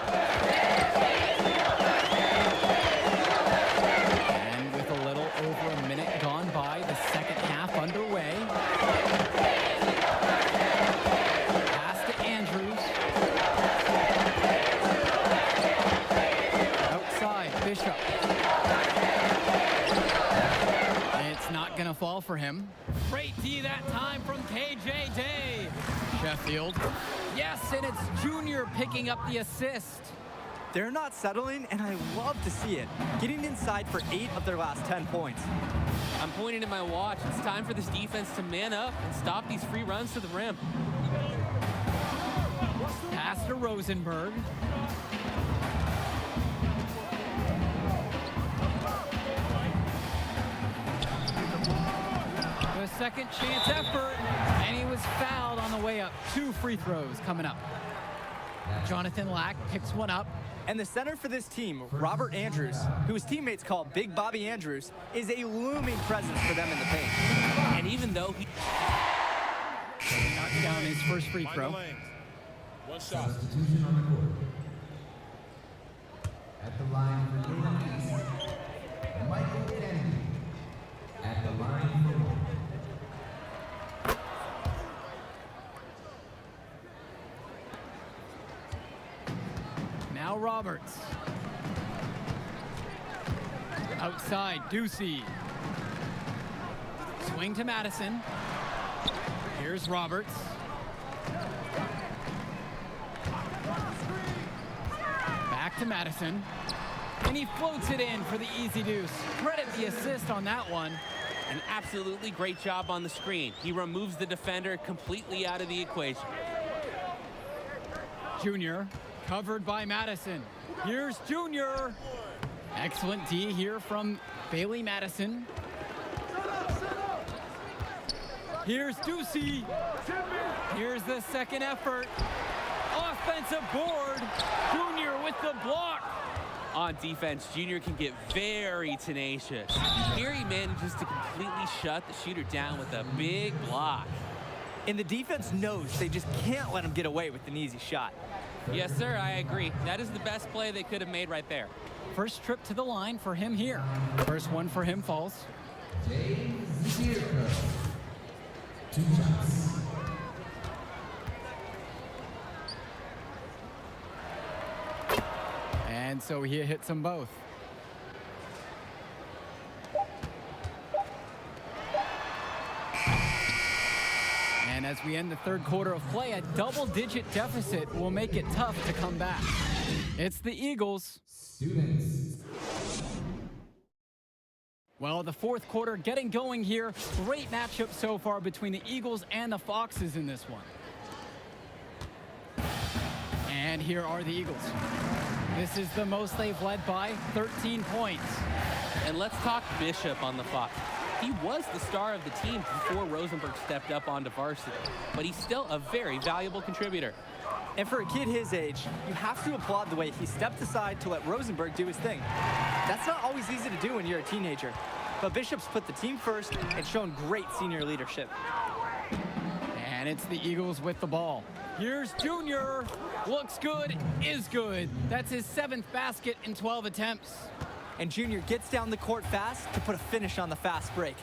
And with a little over a minute gone by, the second half underway. Pass to Andrews. Outside, Bishop. It's not gonna fall for him. Great D that time from KJ Day. Sheffield. Yes, and it's Junior picking up the assist. They're not settling, and I love to see it. Getting inside for 8 of their last 10 points. I'm pointing at my watch. It's time for this defense to man up and stop these free runs to the rim. Pass to Rosenberg. The second chance effort, and he was fouled on the way up. 2 free throws coming up. Jonathan Lack picks one up. And the center for this team, Robert Andrews, who his teammates call Big Bobby Andrews, is a looming presence for them in the paint. And even though he knocked down his first free throw. One shot. Substitution on the court. At the line for Newark East, Michael Kennedy. At the line for Now Roberts. Outside, Ducey. Swing to Madison. Here's Roberts. Back to Madison. And he floats it in for the easy deuce. Credit the assist on that one. An absolutely great job on the screen. He removes the defender completely out of the equation. Junior, covered by Madison. Here's Junior. Excellent D here from Bailey Madison. Here's Ducey. Here's the second effort. Offensive board. Junior with the block. On defense, Junior can get very tenacious. Here he manages to completely shut the shooter down with a big block. And the defense knows they just can't let him get away with an easy shot. Yes, sir, I agree. That is the best play they could have made right there. First trip to the line for him here. First one for him falls. James Zierker. 2 shots. And so he hits them both. And as we end the third quarter of play, a double-digit deficit will make it tough to come back. It's the Eagles. Students. Well, the fourth quarter getting going here. Great matchup so far between the Eagles and the Foxes in this one. And here are the Eagles. This is the most they've led by, 13 points. And let's talk Bishop on the Fox. He was the star of the team before Rosenberg stepped up onto varsity, but he's still a very valuable contributor. And for a kid his age, you have to applaud the way he stepped aside to let Rosenberg do his thing. That's not always easy to do when you're a teenager, but Bishop's put the team first and shown great senior leadership. And it's the Eagles with the ball. Here's Junior. Looks good, is good. That's his 7th basket in 12 attempts. And Junior gets down the court fast to put a finish on the fast break.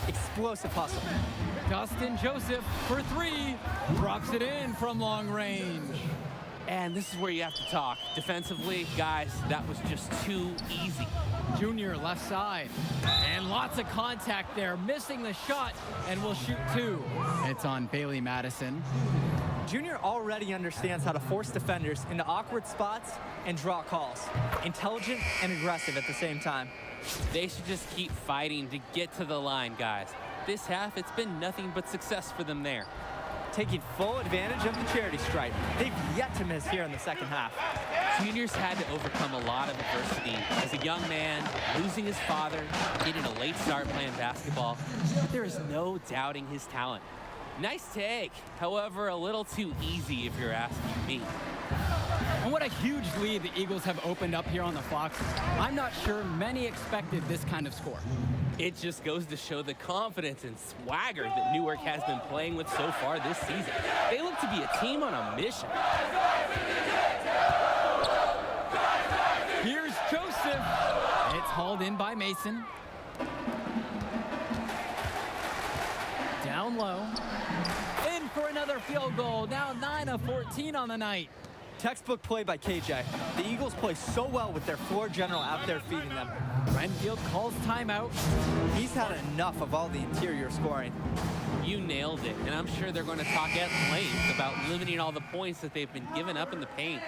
Explosive hustle. Dustin Joseph for 3. Drops it in from long range. And this is where you have to talk. Defensively, guys, that was just too easy. Junior left side. And lots of contact there. Missing the shot and will shoot 2. It's on Bailey Madison. Junior already understands how to force defenders into awkward spots and draw calls. Intelligent and aggressive at the same time. They should just keep fighting to get to the line, guys. This half, it's been nothing but success for them there. Taking full advantage of the charity stripe. They've yet to miss here in the second half. Junior's had to overcome a lot of adversity. As a young man, losing his father, getting a late start playing basketball, but there is no doubting his talent. Nice take, however, a little too easy if you're asking me. And what a huge lead the Eagles have opened up here on the Foxes. I'm not sure many expected this kind of score. It just goes to show the confidence and swagger that Newark has been playing with so far this season. They look to be a team on a mission. Here's Joseph. It's hauled in by Mason. Down low. In for another field goal. Now 9 of 14 on the night. Textbook play by KJ. The Eagles play so well with their floor general out there feeding them. Renfield calls timeout. He's had enough of all the interior scoring. You nailed it, and I'm sure they're going to talk at length about limiting all the points that they've been giving up in the paint.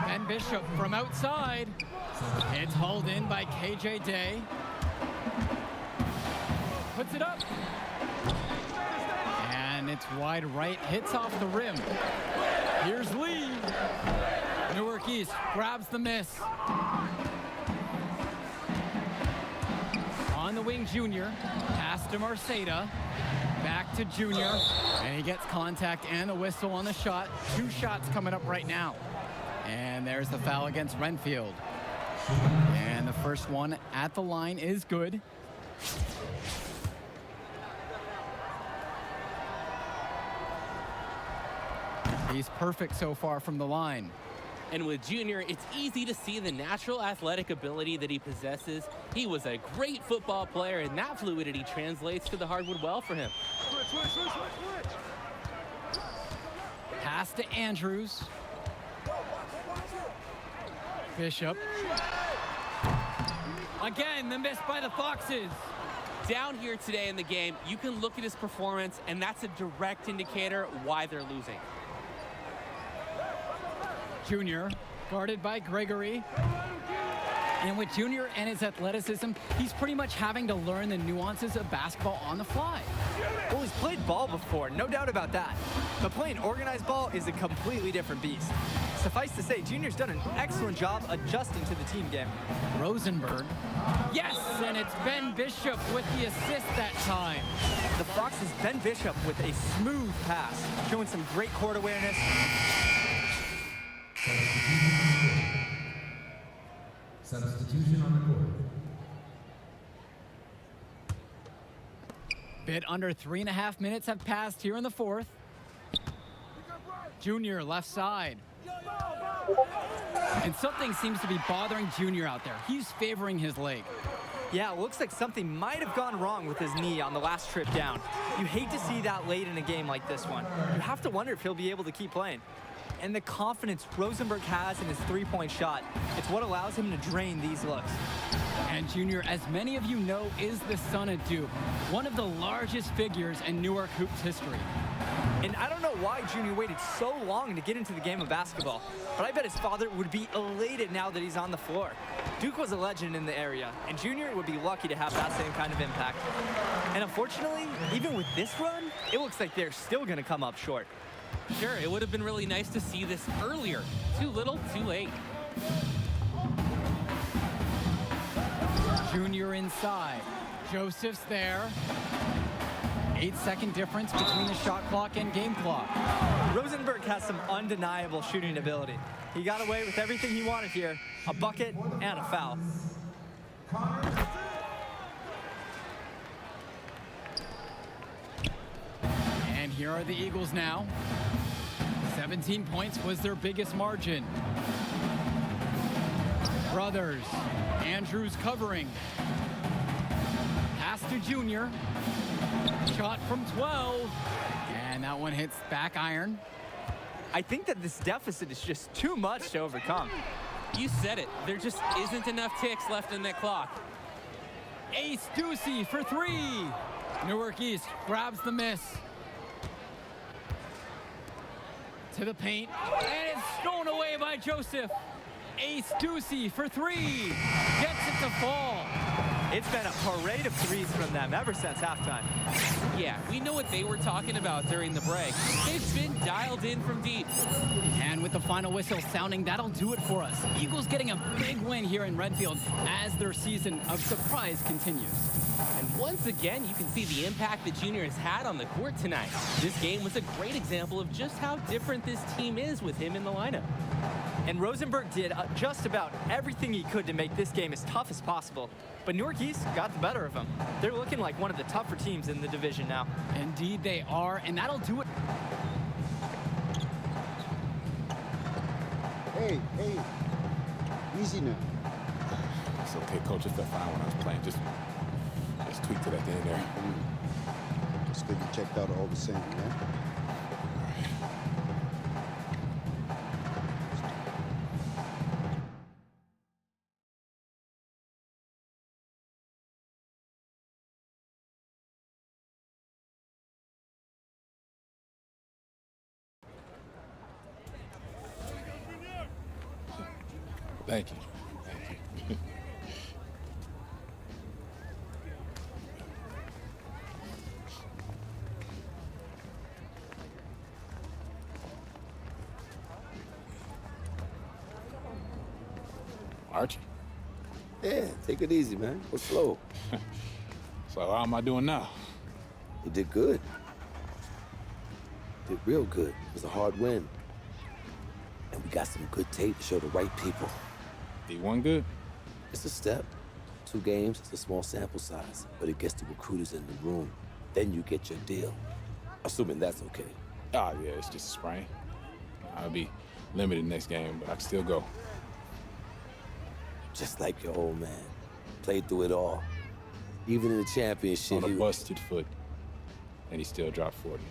Ben Bishop from outside. It's hauled in by KJ Day. Puts it up. And it's wide right, hits off the rim. Here's Lee. Newark East grabs the miss. On the wing, Junior. Pass to Marceda. Back to Junior. And he gets contact and a whistle on the shot. 2 shots coming up right now. And there's the foul against Renfield. And the first one at the line is good. He's perfect so far from the line. And with Junior, it's easy to see the natural athletic ability that he possesses. He was a great football player, and that fluidity translates to the hardwood well for him. Pass to Andrews. Bishop. Again, the miss by the Foxes. Down here today in the game, you can look at his performance, and that's a direct indicator why they're losing. Junior, guarded by Gregory. And with Junior and his athleticism, he's pretty much having to learn the nuances of basketball on the fly. Well, he's played ball before, no doubt about that. But playing organized ball is a completely different beast. Suffice to say, Junior's done an excellent job adjusting to the team game. Rosenberg. Yes, and it's Ben Bishop with the assist that time. The Fox's Ben Bishop with a smooth pass, showing some great court awareness. Substitution on the court. Bit under 3.5 minutes have passed here in the fourth. Junior left side. And something seems to be bothering Junior out there. He's favoring his leg. Yeah, it looks like something might have gone wrong with his knee on the last trip down. You hate to see that late in a game like this one. You have to wonder if he'll be able to keep playing. And the confidence Rosenberg has in his three-point shot, it's what allows him to drain these looks. And Junior, as many of you know, is the son of Duke, one of the largest figures in Newark hoops history. And I don't know why Junior waited so long to get into the game of basketball, but I bet his father would be elated now that he's on the floor. Duke was a legend in the area, and Junior would be lucky to have that same kind of impact. And unfortunately, even with this run, it looks like they're still going to come up short. Sure, it would have been really nice to see this earlier. Too little, too late. Junior inside. Joseph's there. 8-second difference between the shot clock and game clock. Rosenberg has some undeniable shooting ability. He got away with everything he wanted here, a bucket and a foul. And here are the Eagles now. 17 points was their biggest margin. Brothers, Andrews covering. Pass to Junior. Shot from 12. And that one hits back iron. I think that this deficit is just too much to overcome. You said it. There just isn't enough ticks left in that clock. Ace Ducey for three. Newark East grabs the miss. To the paint. And it's thrown away by Joseph. Ace Ducey for three. Gets it to fall. It's been a parade of threes from them ever since halftime. Yeah, we know what they were talking about during the break. They've been dialed in from deep. And with the final whistle sounding, that'll do it for us. Eagles getting a big win here in Redfield as their season of surprise continues. And once again, you can see the impact that Junior has had on the court tonight. This game was a great example of just how different this team is with him in the lineup. And Rosenberg did just about everything he could to make this game as tough as possible. But Newark East got the better of them. They're looking like one of the tougher teams in the division now. Indeed they are, and that'll do it. Hey, easy now. It's okay, Coach. I felt fine when I was playing. Just tweaked it at the end there. It's good you checked out all the same, man. Thank you. Archie. Yeah, take it easy, man. Go slow. So how am I doing now? You did good. Did real good. It was a hard win. And we got some good tape to show the right people. D1 good? It's a step. 2 games, it's a small sample size, but it gets the recruiters in the room. Then you get your deal. Assuming that's okay. Oh, yeah, it's just a sprain. I'll be limited next game, but I can still go. Just like your old man. Played through it all. Even in the championship, On a busted foot, and he still dropped 40.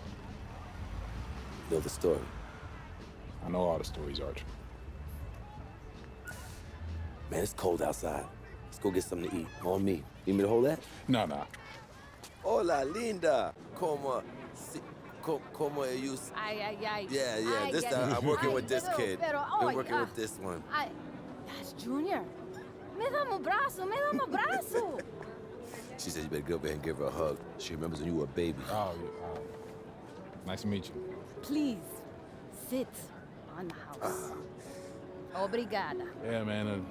You know the story. I know all the stories, Archie. Man, it's cold outside. Let's go get something to eat. On me. Need me to hold that? No. Hola, linda. Como you... Ay. Yeah. This time I'm working with this kid. Pero, Been working with this one. That's Junior. Me dá um abraço, me dá um abraço. She said you better go over and give her a hug. She remembers when you were a baby. Oh, yeah. Nice to meet you. Please, sit on the house. Obrigada. Yeah, man,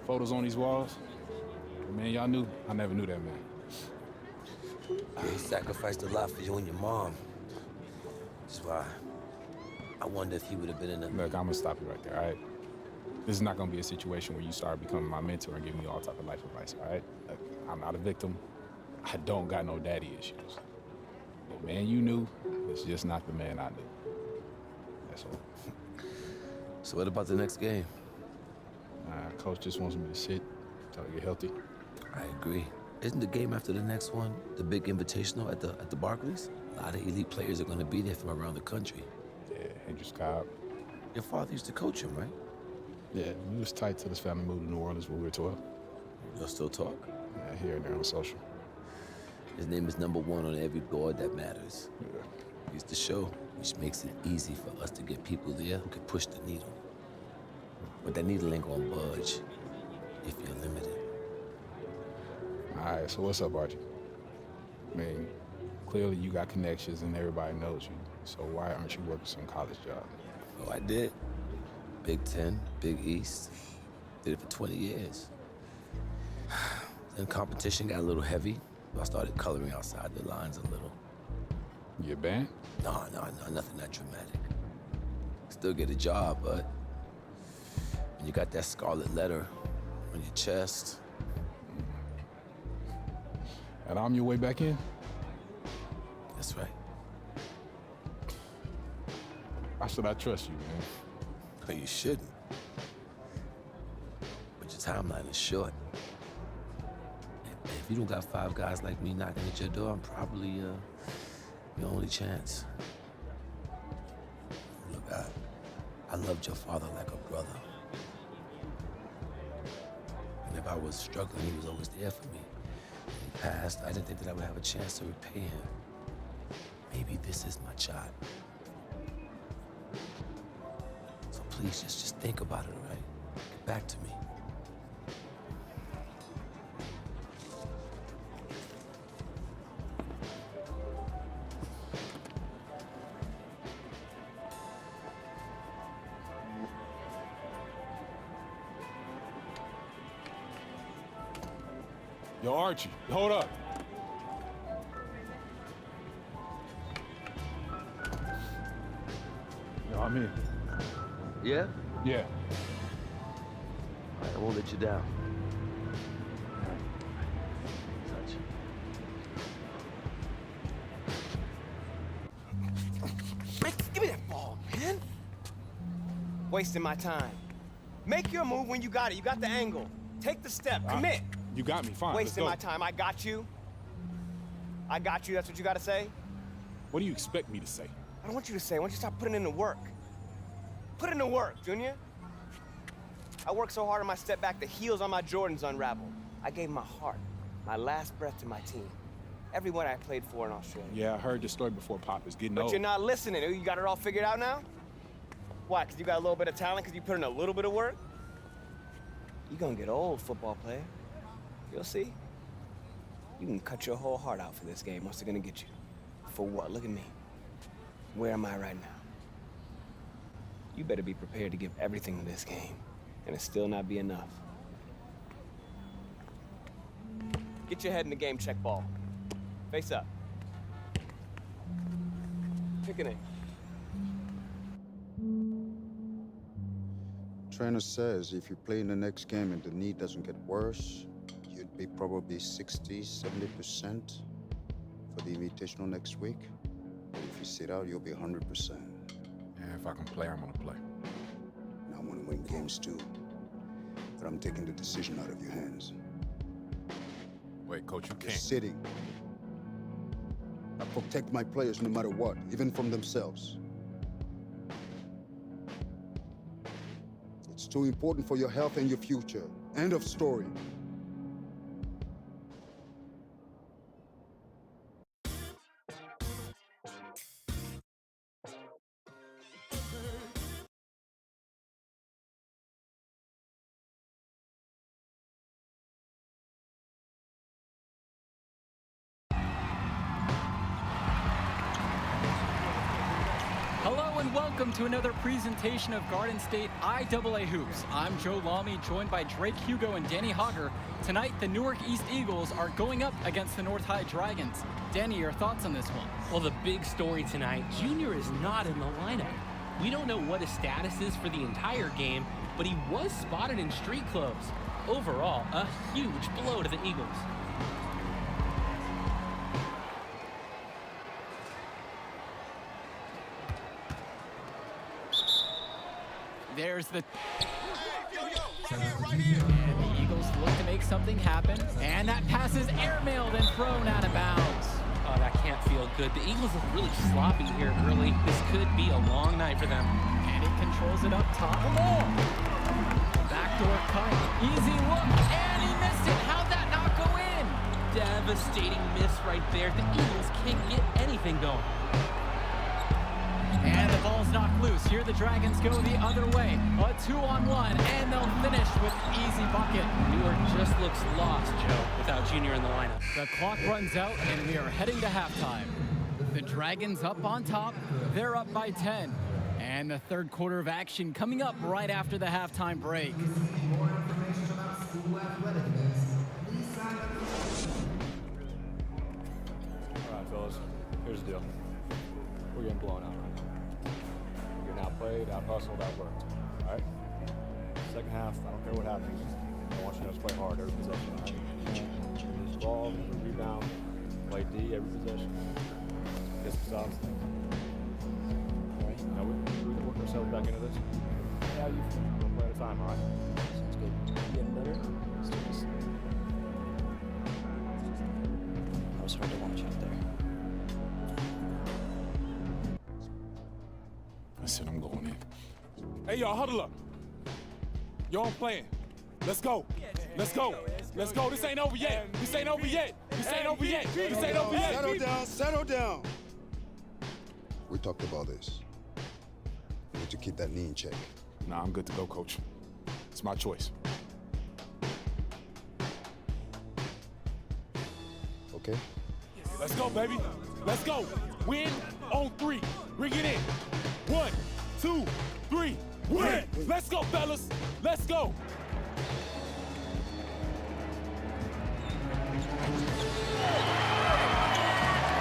photos on these walls. Man, y'all knew. I never knew that man. Yeah, he sacrificed a lot for you and your mom. That's why I wonder if he would have been in the... Look, I'm gonna stop you right there, all right? This is not gonna be a situation where you start becoming my mentor and giving me all type of life advice, all right? Look, I'm not a victim. I don't got no daddy issues. The man you knew is just not the man I knew. That's all. So what about the next game? Coach just wants me to sit until I get healthy. I agree. Isn't the game after the next one the big invitational at the Barclays? A lot of elite players are going to be there from around the country. Yeah, Hendrix Cobb. Your father used to coach him, right? Yeah, we was tight till his family moved to New Orleans when we were 12. Y'all still talk? Yeah, here and there on social. His name is #1 on every board that matters. Yeah. He's the show, which makes it easy for us to get people there who can push the needle. But that needle ain't gonna budge if you're limited. All right, so what's up, Archie? I mean, clearly you got connections and everybody knows you. So why aren't you working some college job? Oh, I did. Big Ten, Big East. Did it for 20 years. Then competition got a little heavy. I started coloring outside the lines a little. You a band? No, nothing that dramatic. Still get a job, but when you got that scarlet letter on your chest. And I'm your way back in? That's right. Why should I trust you, man? Well, you shouldn't. But your timeline is short. If you don't got 5 guys like me knocking at your door, I'm probably your only chance. Look, I loved your father like a brother. And if I was struggling, he was always there for me. When he passed, I didn't think that I would have a chance to repay him. Maybe this is my shot. So please, just think about it, all right? Get back to me. Yo, Archie, hold up. Yo, I'm in. Yeah? Yeah. All right, I won't let you down. Touch. Man, give me that ball, man. Wasting my time. Make your move when you got it. You got the angle. Take the step. Commit. You got me, fine. Wasting my Let's go. time. I got you. I got you. That's what you got to say? What do you expect me to say? I don't want you to say. I want you to stop putting in the work. Put in the work, Junior. I worked so hard on my step back, the heels on my Jordans unraveled. I gave my heart, my last breath to my team. Everyone I played for in Australia. Yeah, I heard the story before, Pop. It's getting old. But you're not listening. You got it all figured out now? Why, because you got a little bit of talent, because you put in a little bit of work? You're gonna get old, football player. You'll see. You can cut your whole heart out for this game. What's it gonna get you? For what? Look at me. Where am I right now? You better be prepared to give everything to this game, and it still not be enough. Get your head in the game, check ball. Face up. Pick an aim. Trainer says if you play in the next game and the knee doesn't get worse, you'd be probably 60, 70% for the invitational next week. But if you sit out, you'll be 100%. And if I can play, I'm gonna play. And I want to win games too. But I'm taking the decision out of your hands. Wait, Coach, you You're can't. sitting. I protect my players no matter what, even from themselves. It's too important for your health and your future. End of story. and welcome to another presentation of Garden State IAA Hoops. I'm Joe Lamy, joined by Drake Hugo and Danny Hogger. Tonight, the Newark East Eagles are going up against the North High Dragons. Danny, your thoughts on this one? Well, the big story tonight, Junior is not in the lineup. We don't know what his status is for the entire game, but he was spotted in street clothes. Overall, a huge blow to the Eagles. There's the... And the Eagles look to make something happen. And that pass is airmailed and thrown out of bounds. Oh, that can't feel good. The Eagles look really sloppy here early. This could be a long night for them. And he controls it up top. Come on! Backdoor cut. Easy look. And he missed it. How'd that not go in? Devastating miss right there. The Eagles can't get anything going. And the ball's knocked loose. Here the Dragons go the other way. A 2-on-1, and they'll finish with easy bucket. Newark just looks lost, Joe, without Junior in the lineup. The clock runs out, and we are heading to halftime. The Dragons up on top. They're up by 10. And the third quarter of action coming up right after the halftime break. More information about school athletics, please sign up. All right, fellas, here's the deal. We're getting blown out right now. You're now played, out hustled, out worked. All right? Second half, I don't care what happens. I want you to play hard every possession. All right? This ball, every rebound, play D every possession. Get some stops. All right? Now we can work ourselves back into this. Yeah, you one play at a time, all right? Sounds good. Getting better? Let's do this. That was hard to watch out there. I said I'm going in. Hey, y'all, huddle up. Y'all playing. Let's go. Let's go. Let's go. This ain't over yet. This ain't over yet. This ain't over yet. This ain't over yet. Settle down. Settle down. We talked about this. You need to keep that knee in check. Nah, I'm good to go, Coach. It's my choice. Okay? Let's go, baby. Let's go. Win on 3. Bring it in. 1, 2, 3. Win. Let's go, fellas. Let's go. All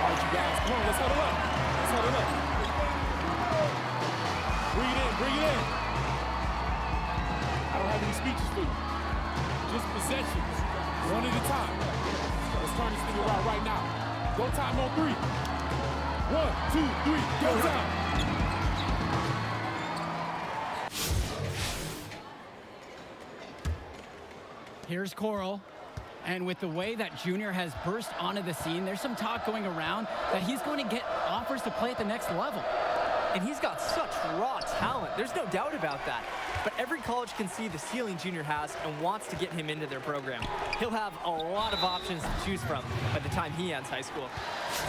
right, you guys. Come on, let's huddle up. Let's huddle up. Bring it in. Bring it in. I don't have any speeches for you. Just possessions. One at a time. Let's turn this thing around right now. Go time on 3. 1, 2, 3. Go time. Here's Coral. And with the way that Junior has burst onto the scene, there's some talk going around that he's going to get offers to play at the next level. And he's got such raw talent. There's no doubt about that. But every college can see the ceiling Junior has and wants to get him into their program. He'll have a lot of options to choose from by the time he ends high school.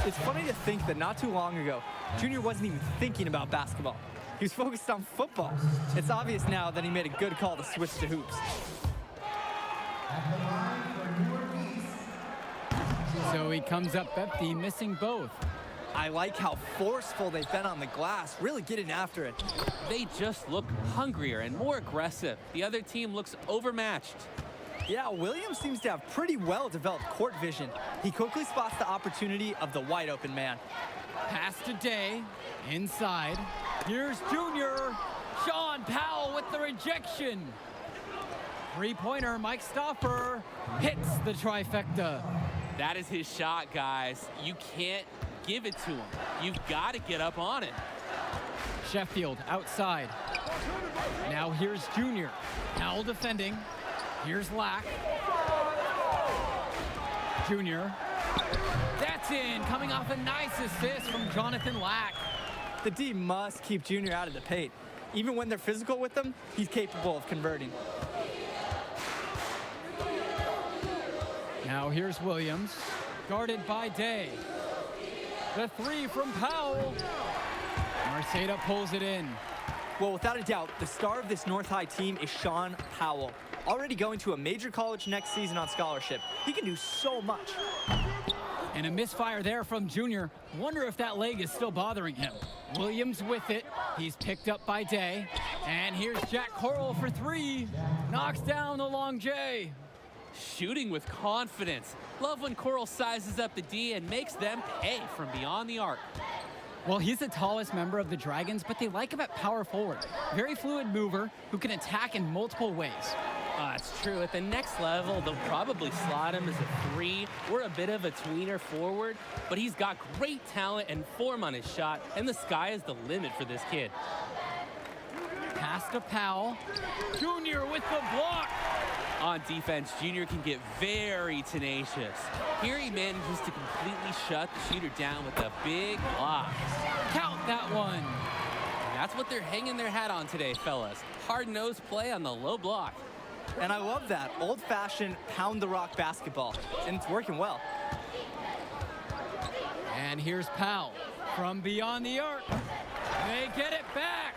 It's funny to think that not too long ago, Junior wasn't even thinking about basketball. He was focused on football. It's obvious now that he made a good call to switch to hoops. So he comes up empty, missing both. I like how forceful they've been on the glass, really getting after it. They just look hungrier and more aggressive. The other team looks overmatched. Yeah, Williams seems to have pretty well-developed court vision. He quickly spots the opportunity of the wide-open man. Pass to Day, inside. Here's Junior. Sean Powell with the rejection. Three-pointer, Mike Stauffer hits the trifecta. That is his shot, guys. You can't give it to him. You've got to get up on it. Sheffield outside. Now here's Junior. Powell defending. Here's Lack. Junior. That's in, coming off a nice assist from Jonathan Lack. The D must keep Junior out of the paint. Even when they're physical with him, he's capable of converting. Now here's Williams, guarded by Day. The three from Powell. Merceda pulls it in. Well, without a doubt, the star of this North High team is Sean Powell. Already going to a major college next season on scholarship. He can do so much. And a misfire there from Junior. Wonder if that leg is still bothering him. Williams with it. He's picked up by Day. And here's Jack Coral for three. Knocks down the long J. Shooting with confidence. Love when Coral sizes up the D and makes them pay from beyond the arc. Well, he's the tallest member of the Dragons, but they like him at power forward. Very fluid mover who can attack in multiple ways. It's true. At the next level, they'll probably slot him as a 3 or a bit of a tweener forward, but he's got great talent and form on his shot, and the sky is the limit for this kid. Pass to Powell. Junior with the block. On defense, Junior can get very tenacious. Here he manages to completely shut the shooter down with a big block. Count that one. And that's what they're hanging their hat on today, fellas. Hard-nosed play on the low block. And I love that old-fashioned pound-the-rock basketball, and it's working well. And here's Powell from beyond the arc. They get it back.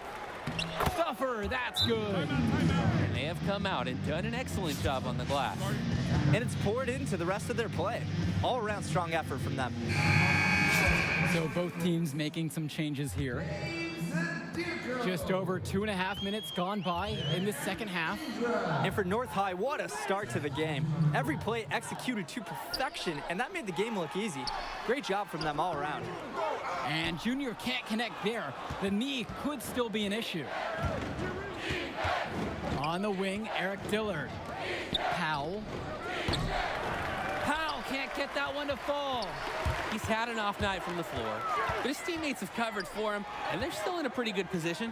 Stuffer, that's good. And they have come out and done an excellent job on the glass. And it's poured into the rest of their play. All-around strong effort from them. So both teams making some changes here. Just over 2.5 minutes gone by in the second half. And for North High, what a start to the game. Every play executed to perfection, and that made the game look easy. Great job from them all around. And Junior can't connect there. The knee could still be an issue. On the wing, Eric Dillard. Powell. Powell can't get that one to fall. He's had an off night from the floor, but his teammates have covered for him, and they're still in a pretty good position.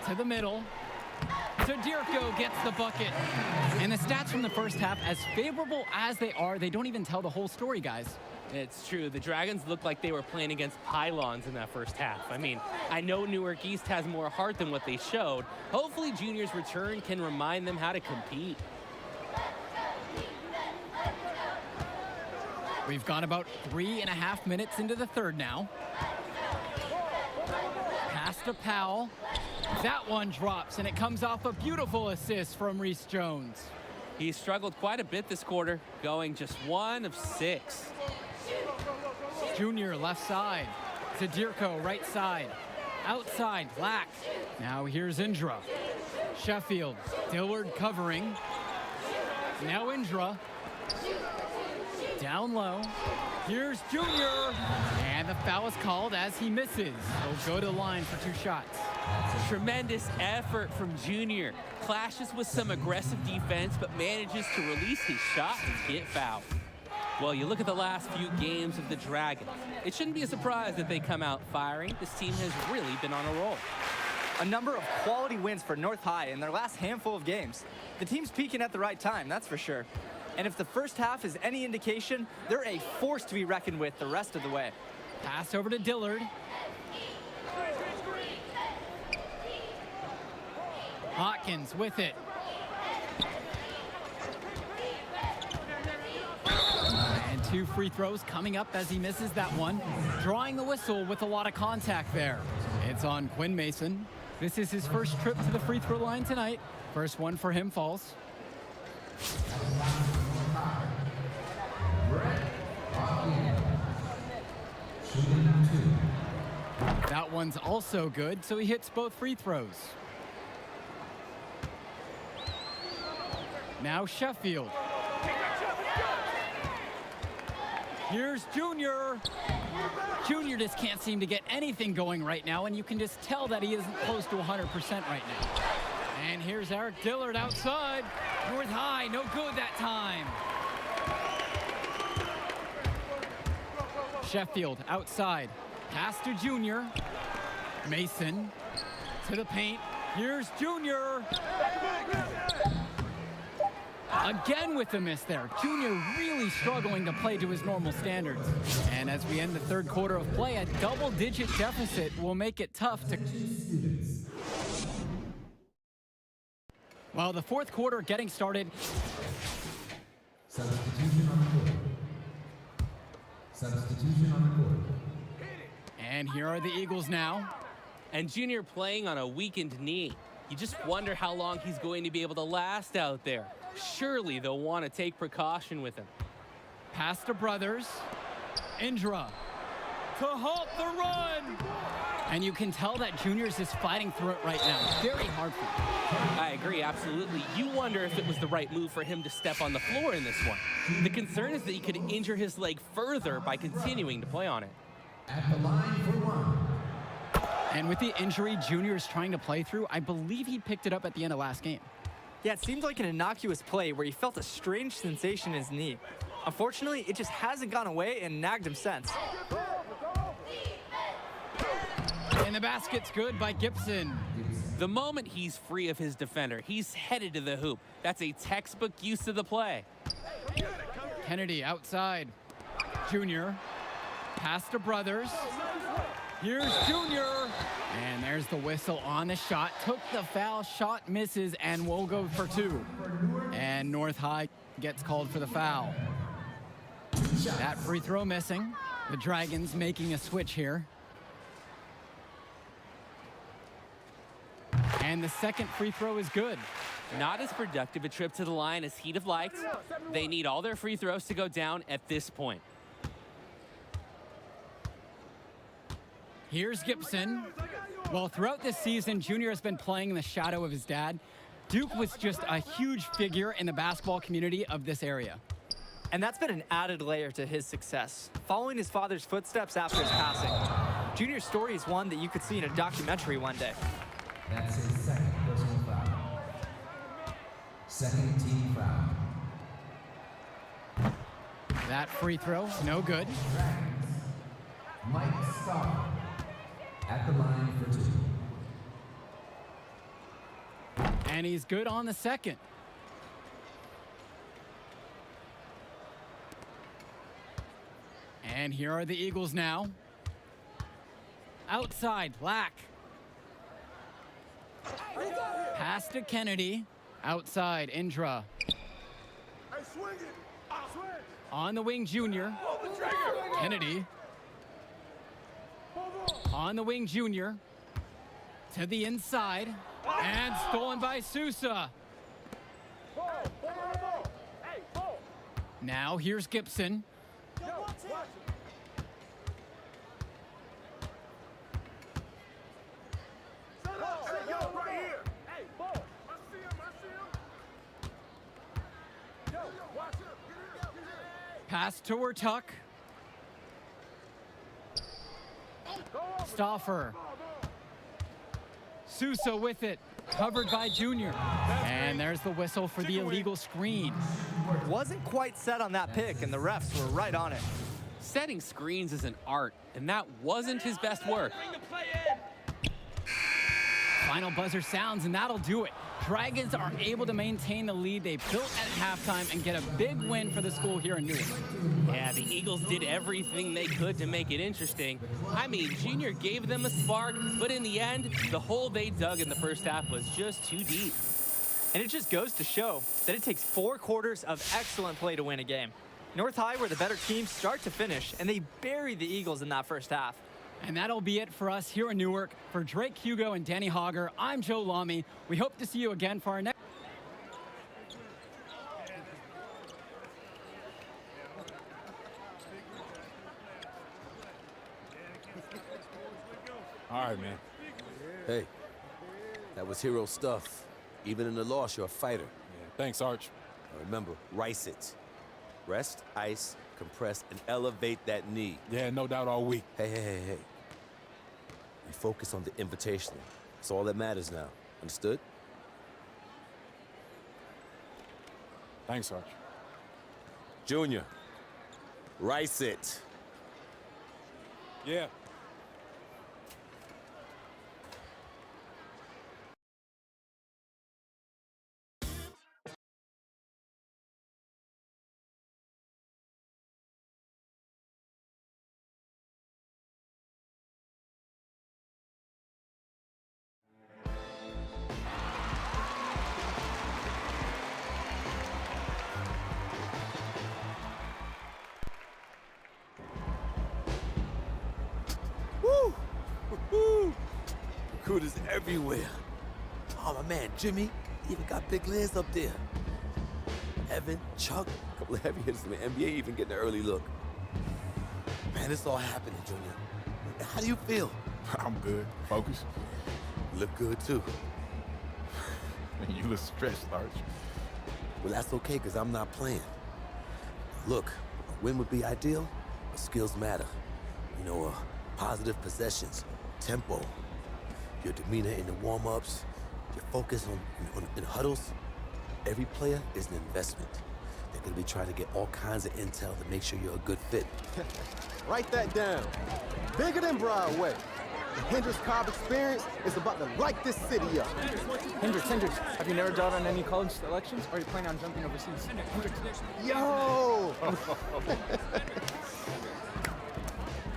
To the middle. Sadirko gets the bucket. And the stats from the first half, as favorable as they are, they don't even tell the whole story, guys. It's true. The Dragons looked like they were playing against pylons in that first half. I mean, I know Newark East has more heart than what they showed. Hopefully Junior's return can remind them how to compete. We've gone about 3.5 minutes into the third now. Pass to Powell. That one drops, and it comes off a beautiful assist from Reese Jones. He's struggled quite a bit this quarter, going just 1 of 6. Junior left side. Sadirko right side. Outside, Lack. Now here's Indra. Sheffield, Dillard covering. Now Indra. Down low. Here's Junior. And the foul is called as he misses. He'll go to the line for 2 shots. Tremendous effort from Junior. Clashes with some aggressive defense, but manages to release his shot and get fouled. Well, you look at the last few games of the Dragons. It shouldn't be a surprise that they come out firing. This team has really been on a roll. A number of quality wins for North High in their last handful of games. The team's peaking at the right time, that's for sure. And if the first half is any indication, they're a force to be reckoned with the rest of the way. Pass over to Dillard. Hawkins with it. And 2 free throws coming up as he misses that one. Drawing the whistle with a lot of contact there. It's on Quinn Mason. This is his first trip to the free throw line tonight. First one for him falls. That one's also good, so he hits both free throws. Now Sheffield. Here's Junior. Junior just can't seem to get anything going right now, and you can just tell that he isn't close to 100% right now. And here's Eric Dillard outside. North High, no good that time. Sheffield outside. Pass to Junior. Mason to the paint. Here's Junior. Again with the miss there. Junior really struggling to play to his normal standards. And as we end the third quarter of play, a double-digit deficit will make it tough to... Well, the fourth quarter getting started. Substitution on the court. Substitution on the court. And here are the Eagles now. And Junior playing on a weakened knee. You just wonder how long he's going to be able to last out there. Surely they'll want to take precaution with him. Pass to Brothers. Indra to halt the run. And you can tell that Juniors is fighting through it right now. It's very hard for him. I agree, absolutely. You wonder if it was the right move for him to step on the floor in this one. The concern is that he could injure his leg further by continuing to play on it. At the line for one. And with the injury Junior is trying to play through, I believe he picked it up at the end of last game. Yeah, it seemed like an innocuous play where he felt a strange sensation in his knee. Unfortunately, it just hasn't gone away and nagged him since. And the basket's good by Gibson. The moment he's free of his defender, he's headed to the hoop. That's a textbook use of the play. Kennedy outside. Junior. Pass to Brothers. Here's Junior. And there's the whistle on the shot. Took the foul. Shot misses and will go for two. And North High gets called for the foul. That free throw missing. The Dragons making a switch here. And the second free throw is good. Not as productive a trip to the line as he'd have liked. They need all their free throws to go down at this point. Here's Gibson. Well, throughout this season, Junior has been playing in the shadow of his dad. Duke was just a huge figure in the basketball community of this area. And that's been an added layer to his success, following his father's footsteps after his passing. Junior's story is one that you could see in a documentary one day. That's his second personal foul. Second team foul. That free throw, no good. Mike Starr at the line for two. And he's good on the second. And here are the Eagles now. Outside, Black. Pass to Kennedy. Outside, Indra. On the wing, Junior. Kennedy. On the wing, Junior. To the inside. And stolen by Sousa. Now here's Gibson. Pass to Wertuck. Stauffer. Sousa with it. Covered by Junior. And there's the whistle for the illegal screen. Wasn't quite set on that pick, and the refs were right on it. Setting screens is an art, and that wasn't his best work. Final buzzer sounds, and that'll do it. Dragons are able to maintain the lead they built at halftime and get a big win for the school here in Newark. Yeah, the Eagles did everything they could to make it interesting. I mean, Junior gave them a spark, but in the end, the hole they dug in the first half was just too deep. And it just goes to show that it takes 4 quarters of excellent play to win a game. North High were the better team start to finish, and they buried the Eagles in that first half. And that'll be it for us here in Newark. For Drake Hugo and Danny Hogger, I'm Joe Lamy. We hope to see you again for our next... All right, man. Hey, that was hero stuff. Even in the loss, you're a fighter. Yeah, thanks, Arch. Now remember, rice it. Rest, ice, compress, and elevate that knee. Yeah, no doubt all week. Hey. We focus on the invitational. That's all that matters now. Understood? Thanks, Arch. Junior, rice it. Yeah. Recruiters everywhere. Oh, my man, Jimmy, even got big Liz up there. Evan, Chuck, a couple of heavy hitters from the NBA even getting an early look. Man, Man, it's all happening, Junior. How do you feel? I'm good. Focus. You look good, too. You look stressed, Arch. Well, that's okay, because I'm not playing. Look, a win would be ideal, but skills matter. You know, positive possessions, tempo, your demeanor in the warm-ups, your focus in huddles. Every player is an investment. They're going to be trying to get all kinds of intel to make sure you're a good fit. Write that down. Bigger than Broadway. The Hendrix Cobb experience is about to light this city up. Hendrix, have you narrowed down on any college selections, or are you planning on jumping overseas? Hendrix. Yo!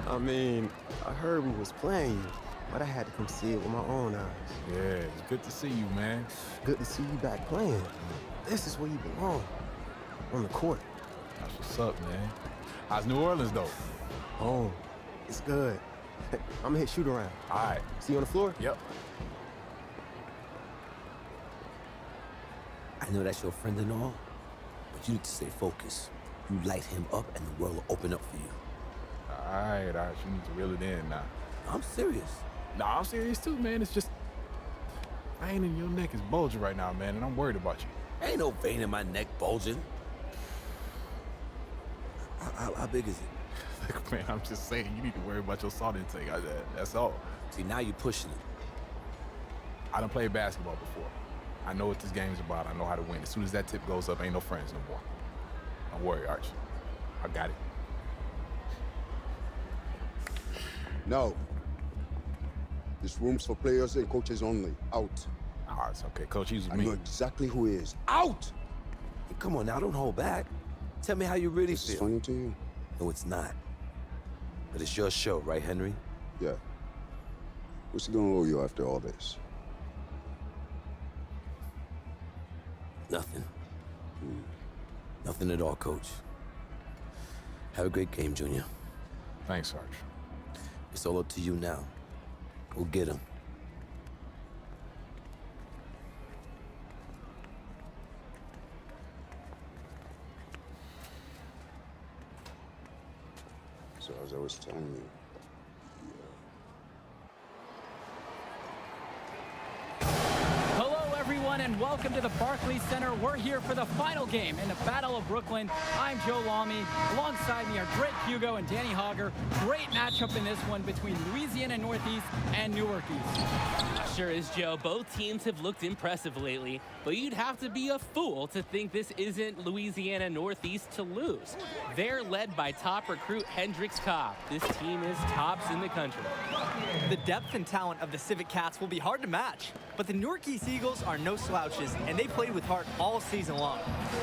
I mean, I heard we was playing you, but I had to come see it with my own eyes. Yeah, it's good to see you, man. Good to see you back playing. This is where you belong. On the court. That's what's up, man. How's New Orleans, though? Home. It's good. I'm gonna hit shoot around. All right. See you on the floor? Yep. I know that's your friend and all, but you need to stay focused. You light him up and the world will open up for you. All right, you need to reel it in now. I'm serious. Nah, I'm serious too, man. It's just, vein in your neck is bulging right now, man, and I'm worried about you. Ain't no vein in my neck bulging. How big is it? Look, man, I'm just saying, you need to worry about your salt intake. That's all. See, now you're pushing it. I done played basketball before. I know what this game's about. I know how to win. As soon as that tip goes up, ain't no friends no more. Don't worry, Arch. I got it. No. This room's for players and coaches only. Out. Oh, it's okay. Coach, he's with I me. know exactly who he is. Out! Hey, come on now, don't hold back. Tell me how you really This feel. is funny to you? No, it's not. But it's your show, right, Henry? Yeah. What's he gonna owe you after all this? Nothing. Nothing at all, Coach. Have a great game, Junior. Thanks, Arch. It's all up to you now. Go get him. So as I was telling you, Hello, everyone, and welcome to the Barclays Center. We're here for the final game in the Battle of Brooklyn. I'm Joe Lamy. Alongside me are Drake Hugo and Danny Hogger. Great matchup in this one between Louisiana Northeast and Newark East. Sure is, Joe. Both teams have looked impressive lately, but you'd have to be a fool to think this isn't Louisiana Northeast to lose. They're led by top recruit Hendrix Cobb. This team is tops in the country. The depth and talent of the Civic Cats will be hard to match, but the Newark East Eagles are no slouches, and they played with heart all season long.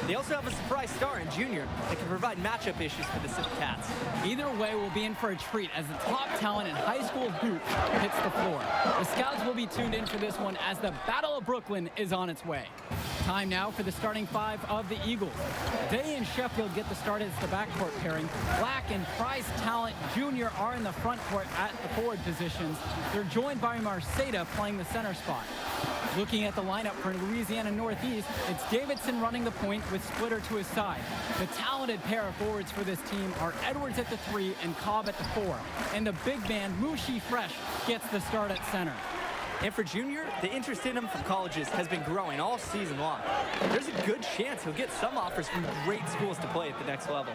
They also have a surprise star in Junior that can provide matchup issues for the Civic Cats. Either way, we'll be in for a treat as the top talent in high school hoops hits the floor. The Scouts will be tuned in for this one as the Battle of Brooklyn is on its way. Time now for the starting five of the Eagles. Day and Sheffield get the start as the backcourt pairing. Black and Price Talent Jr. are in the front court at the forward positions. They're joined by Marceda playing the center spot. Looking at the lineup for Louisiana Northeast, it's Davidson running the point with Splitter to his side. The talented pair of forwards for this team are Edwards at the 3 and Cobb at the 4. And the big man, Mushi Fresh, gets the start at center. And for Junior, the interest in him from colleges has been growing all season long. There's a good chance he'll get some offers from great schools to play at the next level.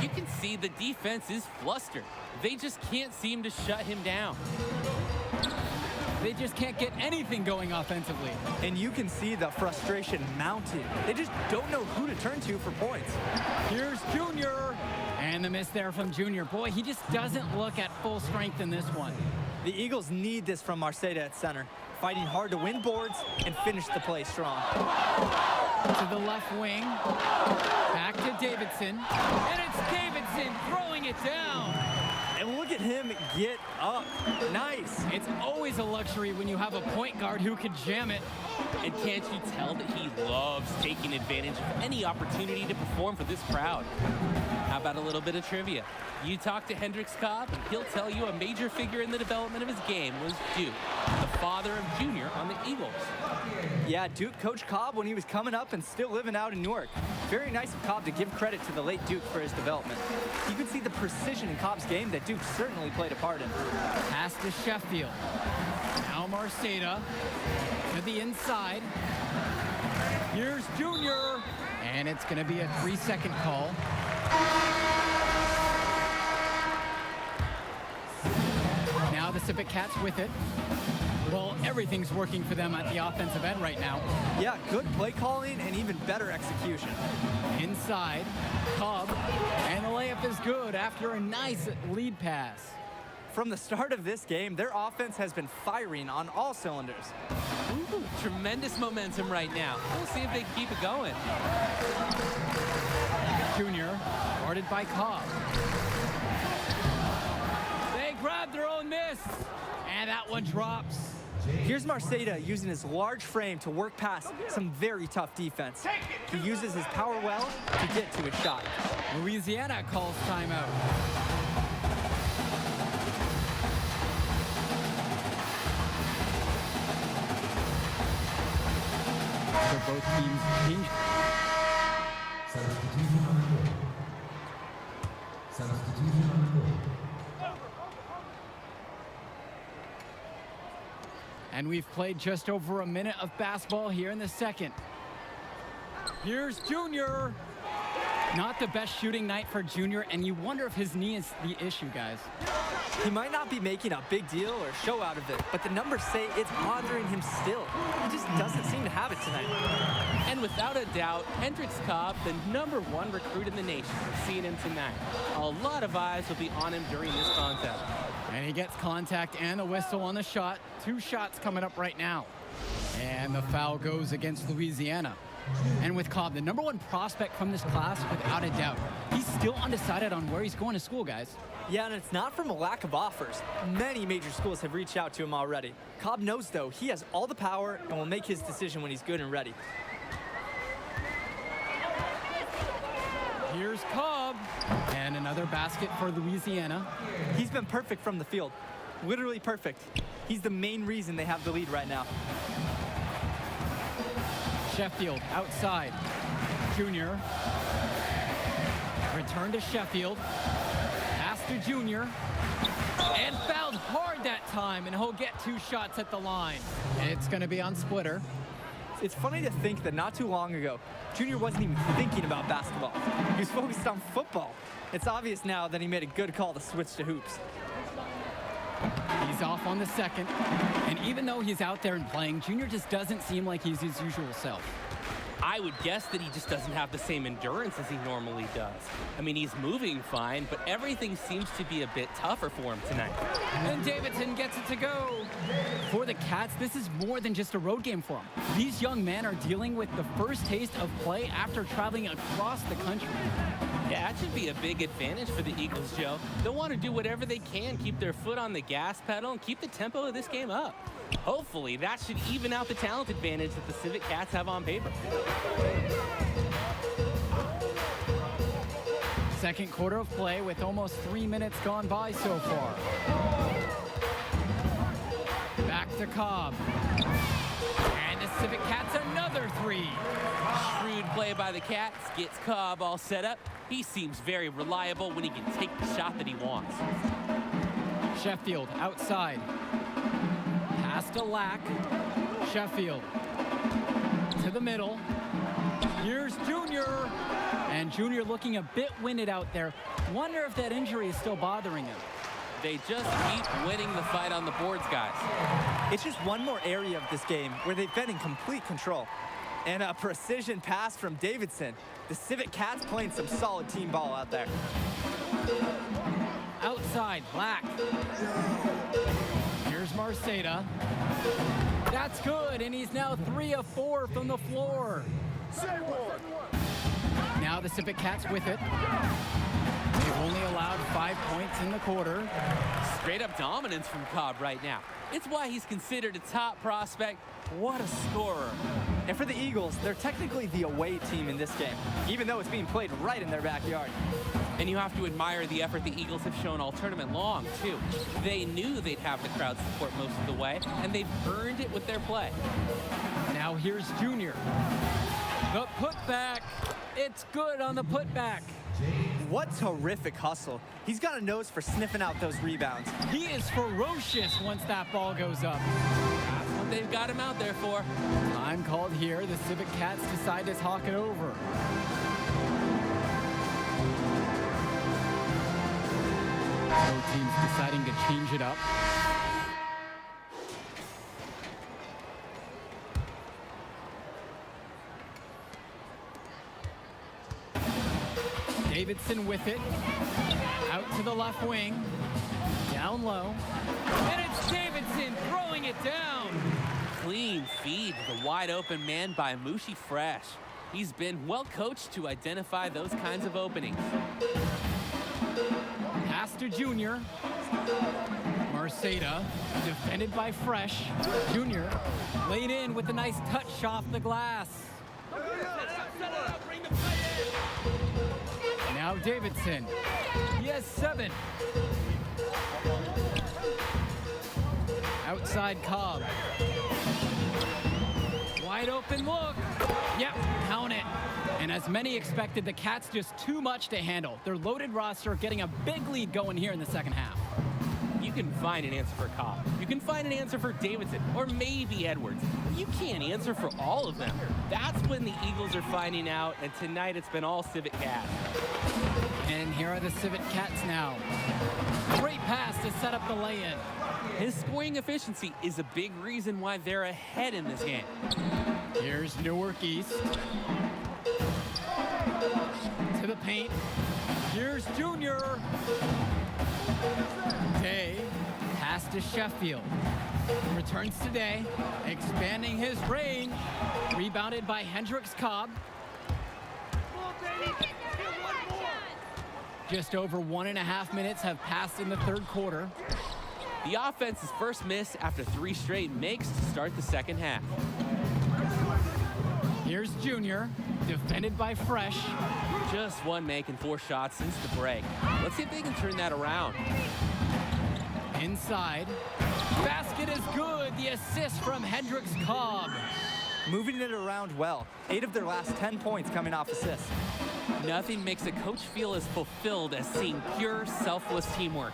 You can see the defense is flustered. They just can't seem to shut him down. They just can't get anything going offensively. And you can see the frustration mounting. They just don't know who to turn to for points. Here's Junior. And the miss there from Junior. Boy, he just doesn't look at full strength in this one. The Eagles need this from Marceda at center, fighting hard to win boards and finish the play strong. To the left wing, back to Davidson, and it's Davidson throwing it down. And look at him get up. Nice. It's always a luxury when you have a point guard who can jam it. And can't you tell that he loves taking advantage of any opportunity to perform for this crowd? How about a little bit of trivia? You talk to Hendrix Cobb, and he'll tell you a major figure in the development of his game was Duke, the father of Junior on the Eagles. Yeah, Duke coached Cobb when he was coming up and still living out in Newark. Very nice of Cobb to give credit to the late Duke for his development. You can see the precision in Cobb's game that Duke certainly played a part in. Pass to Sheffield. Now Marceda to the inside. Here's Junior. And it's going to be a 3-second call. Now the Civic Cats with it. Well, everything's working for them at the offensive end right now. Yeah, good play calling and even better execution. Inside, Cobb, and the layup is good after a nice lead pass. From the start of this game, their offense has been firing on all cylinders. Ooh, tremendous momentum right now. We'll see if they can keep it going. Junior, guarded by Cobb. They grab their own miss, and that one drops. Here's Marceda using his large frame to work past some very tough defense. He uses his power well to get to his shot. Louisiana calls timeout. So both teams change. Substitution on the court. Substitution on the court. And we've played just over a minute of basketball here in the second. Here's Junior. Not the best shooting night for Junior, and you wonder if his knee is the issue, guys. He might not be making a big deal or show out of it, but the numbers say it's bothering him still. He just doesn't seem to have it tonight. And without a doubt, Hendricks Cobb, the #1 recruit in the nation, seeing him tonight. A lot of eyes will be on him during this contest. And he gets contact and a whistle on the shot. 2 shots coming up right now. And the foul goes against Louisiana. And with Cobb, the #1 prospect from this class, without a doubt, he's still undecided on where he's going to school, guys. Yeah, and it's not from a lack of offers. Many major schools have reached out to him already. Cobb knows, though, he has all the power and will make his decision when he's good and ready. Here's Cobb. And another basket for Louisiana. He's been perfect from the field. Literally perfect. He's the main reason they have the lead right now. Sheffield outside. Junior. Return to Sheffield. Pass to Junior. And fouled hard that time, and he'll get 2 shots at the line. It's going to be on Splitter. It's funny to think that not too long ago, Junior wasn't even thinking about basketball. He was focused on football. It's obvious now that he made a good call to switch to hoops. He's off on the second, and even though he's out there and playing, Junior just doesn't seem like he's his usual self. I would guess that he just doesn't have the same endurance as he normally does. I mean, he's moving fine, but everything seems to be a bit tougher for him tonight. And Davidson gets it to go. For the Cats, this is more than just a road game for them. These young men are dealing with the first taste of play after traveling across the country. Yeah, that should be a big advantage for the Eagles, Joe. They'll want to do whatever they can, keep their foot on the gas pedal, and keep the tempo of this game up. Hopefully, that should even out the talent advantage that the Civic Cats have on paper. Second quarter of play with almost 3 minutes gone by so far. Back to Cobb. And the Civic Cats another 3. Shrewd play by the Cats gets Cobb all set up. He seems very reliable when he can take the shot that he wants. Sheffield outside. Pass to Lack. Sheffield to the middle. Here's Junior. And Junior looking a bit winded out there. Wonder if that injury is still bothering him. They just keep winning the fight on the boards, guys. It's just one more area of this game where they've been in complete control. And a precision pass from Davidson. The Civic Cats playing some solid team ball out there. Outside, Black. Here's Marceda. That's good, and he's now 3 of 4 from the floor. Now the Civic Cats with it. They've only allowed 5 points in the quarter. Straight up dominance from Cobb right now. It's why he's considered a top prospect. What a scorer. And for the Eagles, they're technically the away team in this game, even though it's being played right in their backyard. And you have to admire the effort the Eagles have shown all tournament long, too. They knew they'd have the crowd support most of the way, and they've earned it with their play. Now here's Junior. The putback. It's good on the putback. What terrific hustle. He's got a nose for sniffing out those rebounds. He is ferocious once that ball goes up. That's what they've got him out there for. Time called here. The Civic Cats decide to talk it over. Both teams deciding to change it up. Davidson with it. Out to the left wing. Down low. And it's Davidson throwing it down. Clean feed to the wide open man by Mushi Fresh. He's been well coached to identify those kinds of openings. Pass to Junior. Marceda, defended by Fresh. Junior laid in with a nice touch off the glass. Now Davidson. He has 7. Outside Cobb. Wide open look. Yep, count it. And as many expected, the Cats just too much to handle. Their loaded roster getting a big lead going here in the second half. You can find an answer for Cobb. You can find an answer for Davidson, or maybe Edwards. You can't answer for all of them. That's when the Eagles are finding out, and tonight it's been all Civic Cats. And here are the Civic Cats now. Great pass to set up the lay-in. His scoring efficiency is a big reason why they're ahead in this game. Here's Newark East. To the paint. Here's Junior. Day. Pass to Sheffield. Returns to Day. Expanding his range. Rebounded by Hendricks Cobb. Just over 1.5 minutes have passed in the third quarter. The offense's first miss after 3 straight makes to start the second half. Here's Junior, defended by Fresh. Just one making 4 shots since the break. Let's see if they can turn that around. Inside. Basket is good. The assist from Hendricks Cobb. Moving it around well. 8 of their last 10 points coming off assists. Nothing makes a coach feel as fulfilled as seeing pure, selfless teamwork.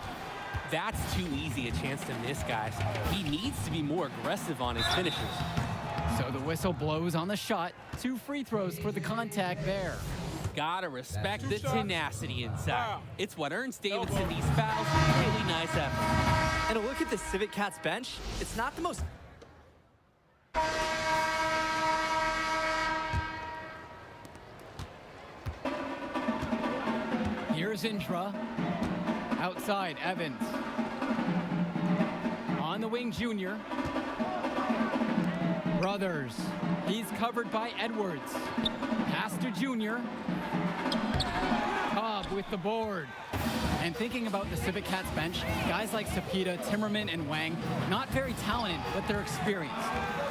That's too easy a chance to miss, guys. He needs to be more aggressive on his finishes. So the whistle blows on the shot. 2 free throws for the contact there. Gotta respect the tenacity inside. It's what earns Davidson these fouls. Really nice effort. And a look at the Civic Cats bench. It's not the most... Here's Intra. Outside, Evans. On the wing, Junior. Brothers. He's covered by Edwards. Pass to Junior. Cobb with the board. And thinking about the Civic Cats bench, guys like Sapita, Timmerman, and Wang, not very talented, but they're experienced.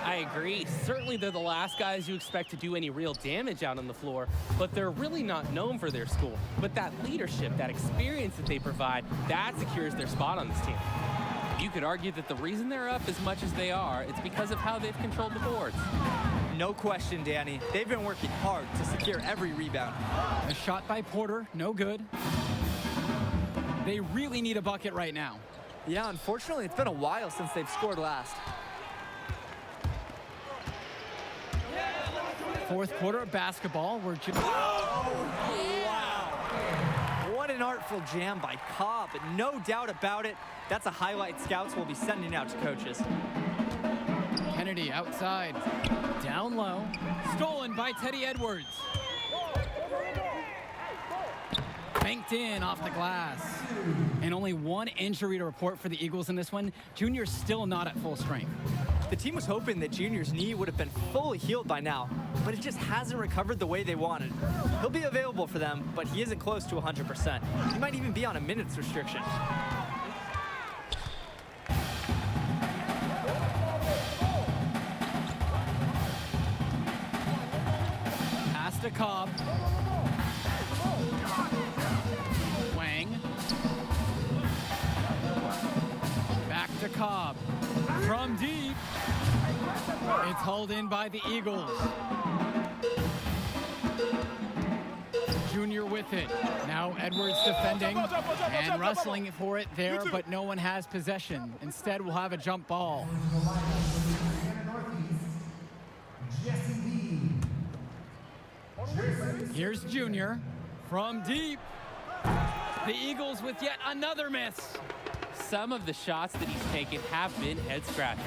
I agree. Certainly they're the last guys you expect to do any real damage out on the floor, but they're really not known for their school. But that leadership, that experience that they provide, that secures their spot on this team. You could argue that the reason they're up as much as they are, it's because of how they've controlled the boards. No question, Danny. They've been working hard to secure every rebound. A shot by Porter, no good. They really need a bucket right now. Yeah, unfortunately, it's been a while since they've scored last. Fourth quarter of basketball. We're just... Wow. What an artful jam by Cobb, but no doubt about it, that's a highlight scouts will be sending out to coaches. Kennedy outside. Down low. Stolen by Teddy Edwards. Banked in off the glass. And only 1 injury to report for the Eagles in this one. Junior's still not at full strength. The team was hoping that Junior's knee would have been fully healed by now, but it just hasn't recovered the way they wanted. He'll be available for them, but he isn't close to 100%. He might even be on a minutes restriction. Pass to Cobb. Wang. Back to Cobb. From deep. It's hauled in by the Eagles. Junior with it. Now Edwards defending and wrestling for it there, but no one has possession. Instead, we'll have a jump ball. Here's Junior from deep. The Eagles with yet another miss. Some of the shots that he's taken have been head scratchers.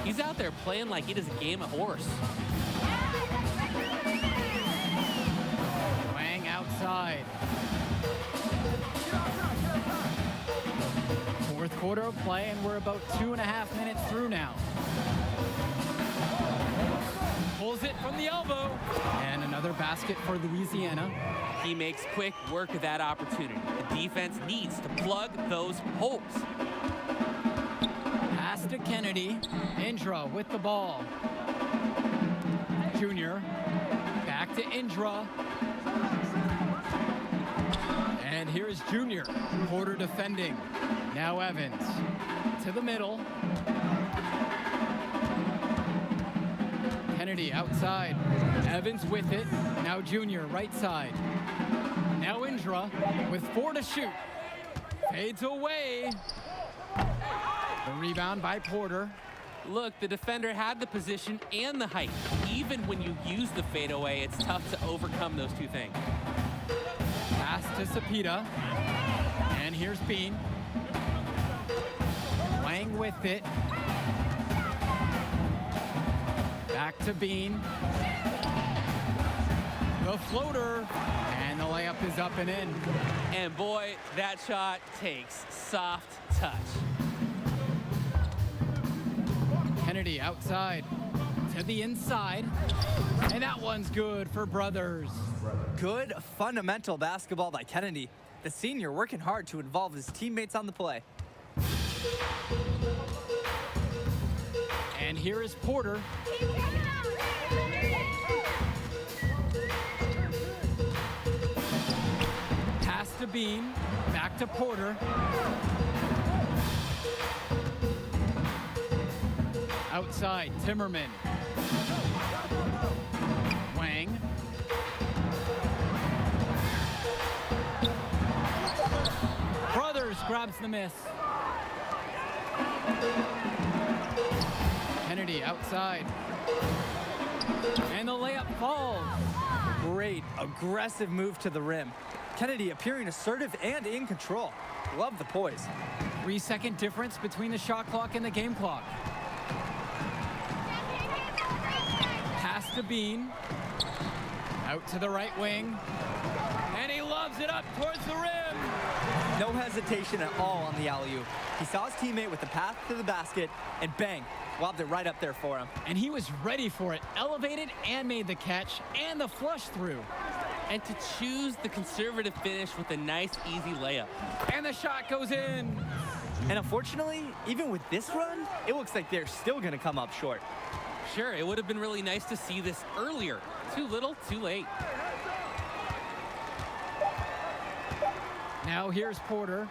He's out there playing like it is a game of horse. Wang outside. Fourth quarter of play, and we're about 2.5 minutes through now. Pulls it from the elbow. And another basket for Louisiana. He makes quick work of that opportunity. The defense needs to plug those holes. Pass to Kennedy. Indra with the ball. Junior. Back to Indra. And here's Junior. Porter defending. Now Evans. To the middle. Kennedy outside. Evans with it. Now Junior right side. Now Indra with 4 to shoot. Fades away. The rebound by Porter. Look, the defender had the position and the height. Even when you use the fadeaway, it's tough to overcome those two things. Pass to Sapita. And here's Bean. Wang with it. Back to Bean. The floater. And the layup is up and in. And boy, that shot takes soft touch. Kennedy outside to the inside. And that one's good for Brothers. Good fundamental basketball by Kennedy. The senior working hard to involve his teammates on the play. And here is Porter. Pass to Bean. Back to Porter. Outside, Timmerman. Wang. Brothers grabs the miss. Kennedy outside. And the layup falls. Great, aggressive move to the rim. Kennedy appearing assertive and in control. Love the poise. 3-second difference between the shot clock and the game clock. Pass to Bean. Out to the right wing. And he loves it up towards the rim. No hesitation at all on the alley-oop. He saw his teammate with the path to the basket, and bang, lobbed it right up there for him. And he was ready for it, elevated and made the catch, and the flush through. And to choose the conservative finish with a nice, easy layup. And the shot goes in. And unfortunately, even with this run, it looks like they're still gonna come up short. Sure, it would have been really nice to see this earlier. Too little, too late. Now here's Porter.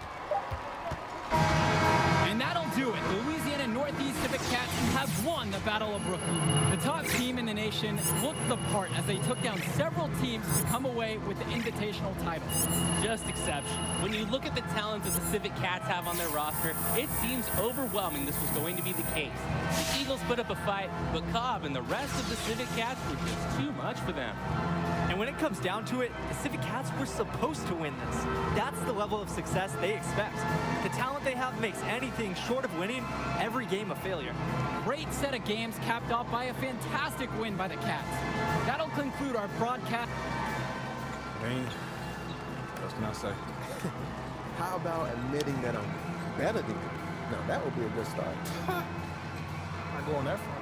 And that'll do it. The Louisiana Northeast Civic Cats have won the Battle of Brooklyn. The top team in the nation looked the part as they took down several teams to come away with the invitational title. Just exceptional. When you look at the talent that the Civic Cats have on their roster, it seems overwhelming this was going to be the case. The Eagles put up a fight, but Cobb and the rest of the Civic Cats were just too much for them. And when it comes down to it, the Civic Cats were supposed to win this. That's the level of success they expect. The talent they have makes anything short of winning every game a failure. Great set of games capped off by a fantastic win by the Cats. That'll conclude our broadcast. I mean, what else can I say? How about admitting that I'm better than you? No, that would be a good start. Not going that far.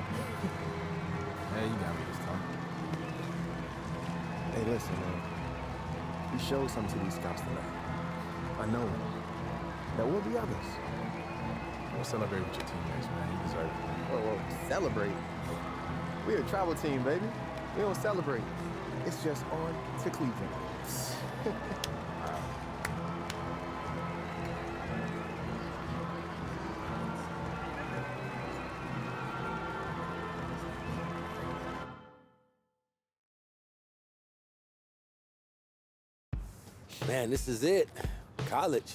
Yeah, you got me this time. Hey, listen, man. You showed something to these scouts tonight. I know there will be others. We'll celebrate with your teammates, man. You deserve it. Whoa, celebrate? We're a travel team, baby. We don't celebrate. It's just on to Cleveland. Man, this is it. College.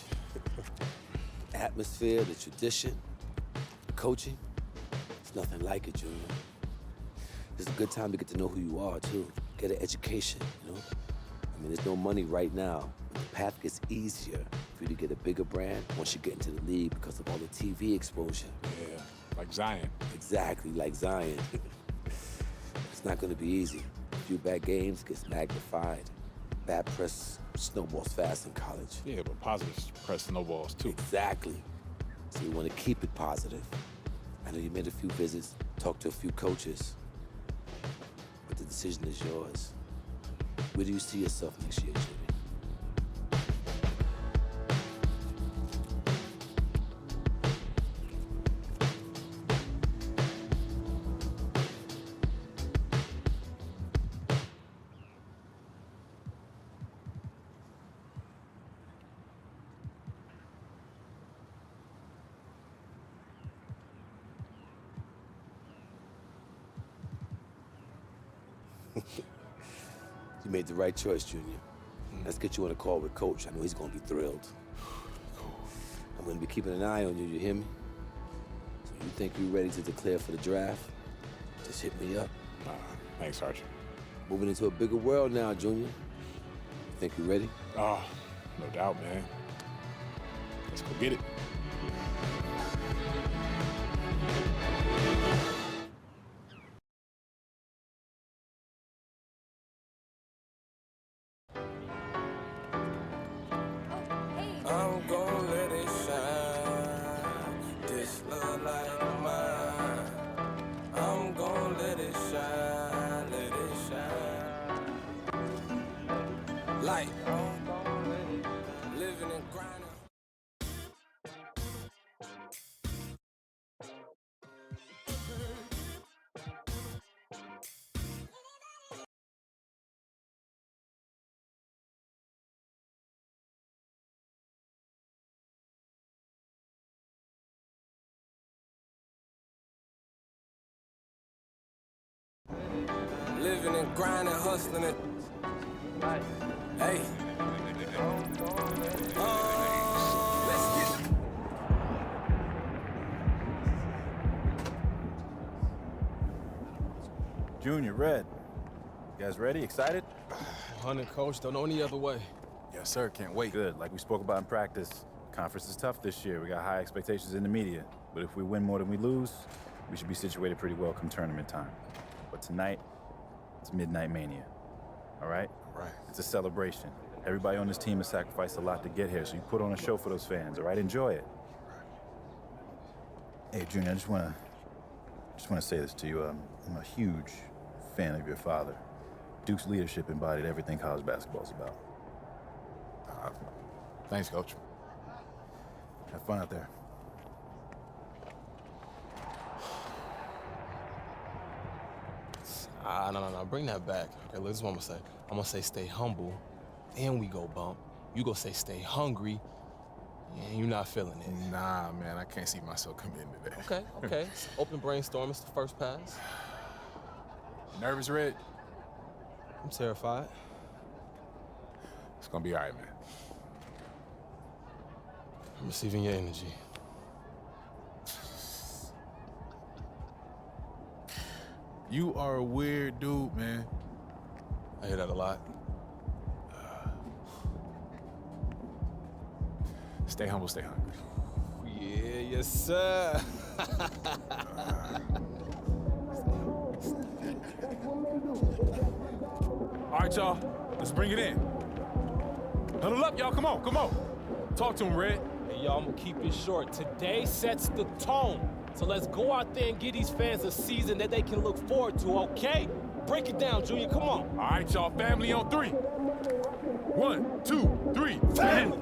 Atmosphere, the tradition, coaching. It's nothing like it, Junior. It's a good time to get to know who you are, too. Get an education, you know? I mean, there's no money right now. The path gets easier for you to get a bigger brand once you get into the league because of all the TV exposure. Yeah, like Zion. Exactly, like Zion. It's not gonna be easy. A few bad games gets magnified. Bad press snowballs fast in college. Yeah, but positive press snowballs too. Exactly. So you want to keep it positive. I know you made a few visits, talked to a few coaches, but the decision is yours. Where do you see yourself next year, Jimmy? You made the right choice, Junior. Let's get you on a call with Coach. I know he's gonna be thrilled. I'm gonna be keeping an eye on you, you hear me? So you think you're ready to declare for the draft? Just hit me up. Thanks, Archie. Moving into a bigger world now, Junior. You think you're ready? Oh, no doubt, man. Let's go get it. I'm gon' let it shine. This love light of mine. I'm gon' let it shine, let it shine. Light. Living and grinding. Living and grinding, hustling and hey. Let's get it. Junior, Red. You guys ready? Excited? 100, Coach. Don't know any other way. Yes, sir. Can't wait. Good. Like we spoke about in practice, conference is tough this year. We got high expectations in the media. But if we win more than we lose, we should be situated pretty well come tournament time. But tonight, it's Midnight Mania. All right? Right. It's a celebration. Everybody on this team has sacrificed a lot to get here, so you put on a show for those fans, all right? Enjoy it. Hey, Junior, I just wanna say this to you. I'm a huge fan of your father. Duke's leadership embodied everything college basketball's about. Thanks, Coach. Have fun out there. No. Bring that back. Okay, look, this is what I'm gonna say. I'm gonna say stay humble, then we go bump. You go say stay hungry, and you're not feeling it. Nah, man, I can't see myself committing to that. Okay. Open brainstorm. It's the first pass. Nervous, Red? I'm terrified. It's gonna be all right, man. I'm receiving your energy. You are a weird dude, man. I hear that a lot. Stay humble, stay hungry. Yeah, yes, sir. All right, y'all, let's bring it in. Huddle up, y'all, come on. Talk to him, Red. Hey, y'all, I'm gonna keep it short. Today sets the tone. So let's go out there and give these fans a season that they can look forward to, okay? Break it down, Junior, come on. All right, y'all, family on 3. 1, 2, 3, family!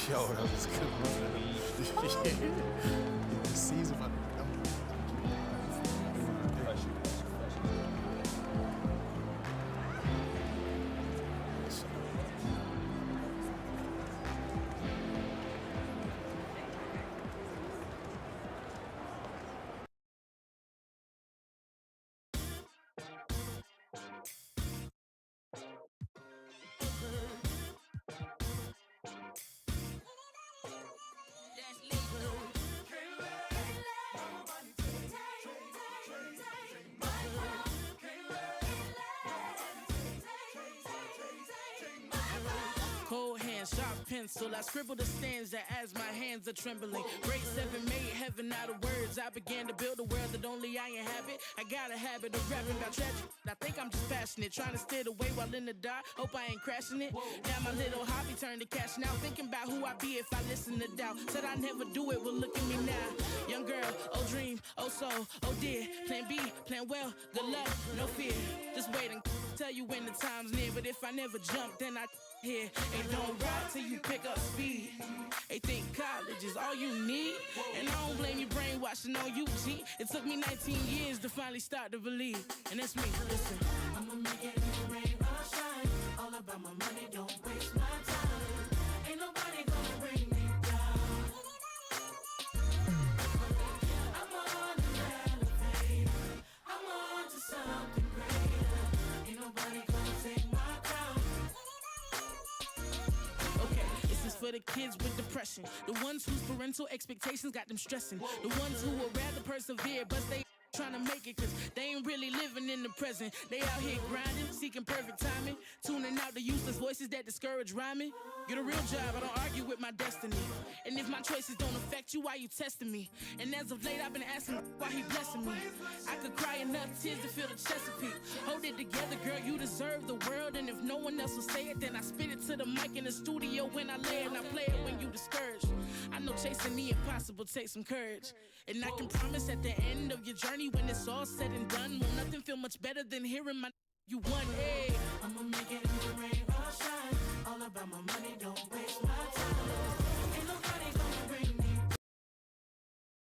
Yo, that was a good run. The season about to come. Cold hands, sharp pencil. I scribble the stanza as my hands are trembling. Grade 7 made heaven out of words. I began to build a world that only I inhabit. I got a habit of rapping about tragedy. I think I'm just passionate, trying to steer the way while in the dark. Hope I ain't crashing it. Now my little hobby turned to cash now. Thinking about who I'd be if I listen to doubt. Said I never do it, well look at me now. Young girl, oh dream, oh soul, oh dear. Plan B, plan well, good luck, no fear. Just waiting, tell you when the time's near. But if I never jump, then I here. It don't ride till you pick up speed. They think college is all you need. And I don't blame you brainwashing on you, G. It took me 19 years to finally start to believe. And that's me, listen. I'ma make it rain or shine. All about my money, don't waste my time. Ain't nobody gonna bring me down. I'm on the elevator. I'm on to something greater. Ain't nobody gonna take my crown. Okay, this is for the kids with depression. The ones whose parental expectations got them stressing. The ones who would rather persevere, but they trying to make it cause they ain't really living in the present. They out here grinding, seeking perfect timing, tuning out the useless voices that discourage rhyming. Get a real job, I don't argue with my destiny. And if my choices don't affect you, why you testing me? And as of late, I've been asking why he blessing me. I could cry enough tears to feel the Chesapeake. Hold it together, girl, you deserve the world. And if no one else will say it, then I spit it to the mic in the studio when I lay it. And I play it when you discouraged. I know chasing the impossible takes some courage. And I can promise at the end of your journey, when it's all said and done, will nothing feel much better than hearing my you won. Hey, I'ma make it in the rain.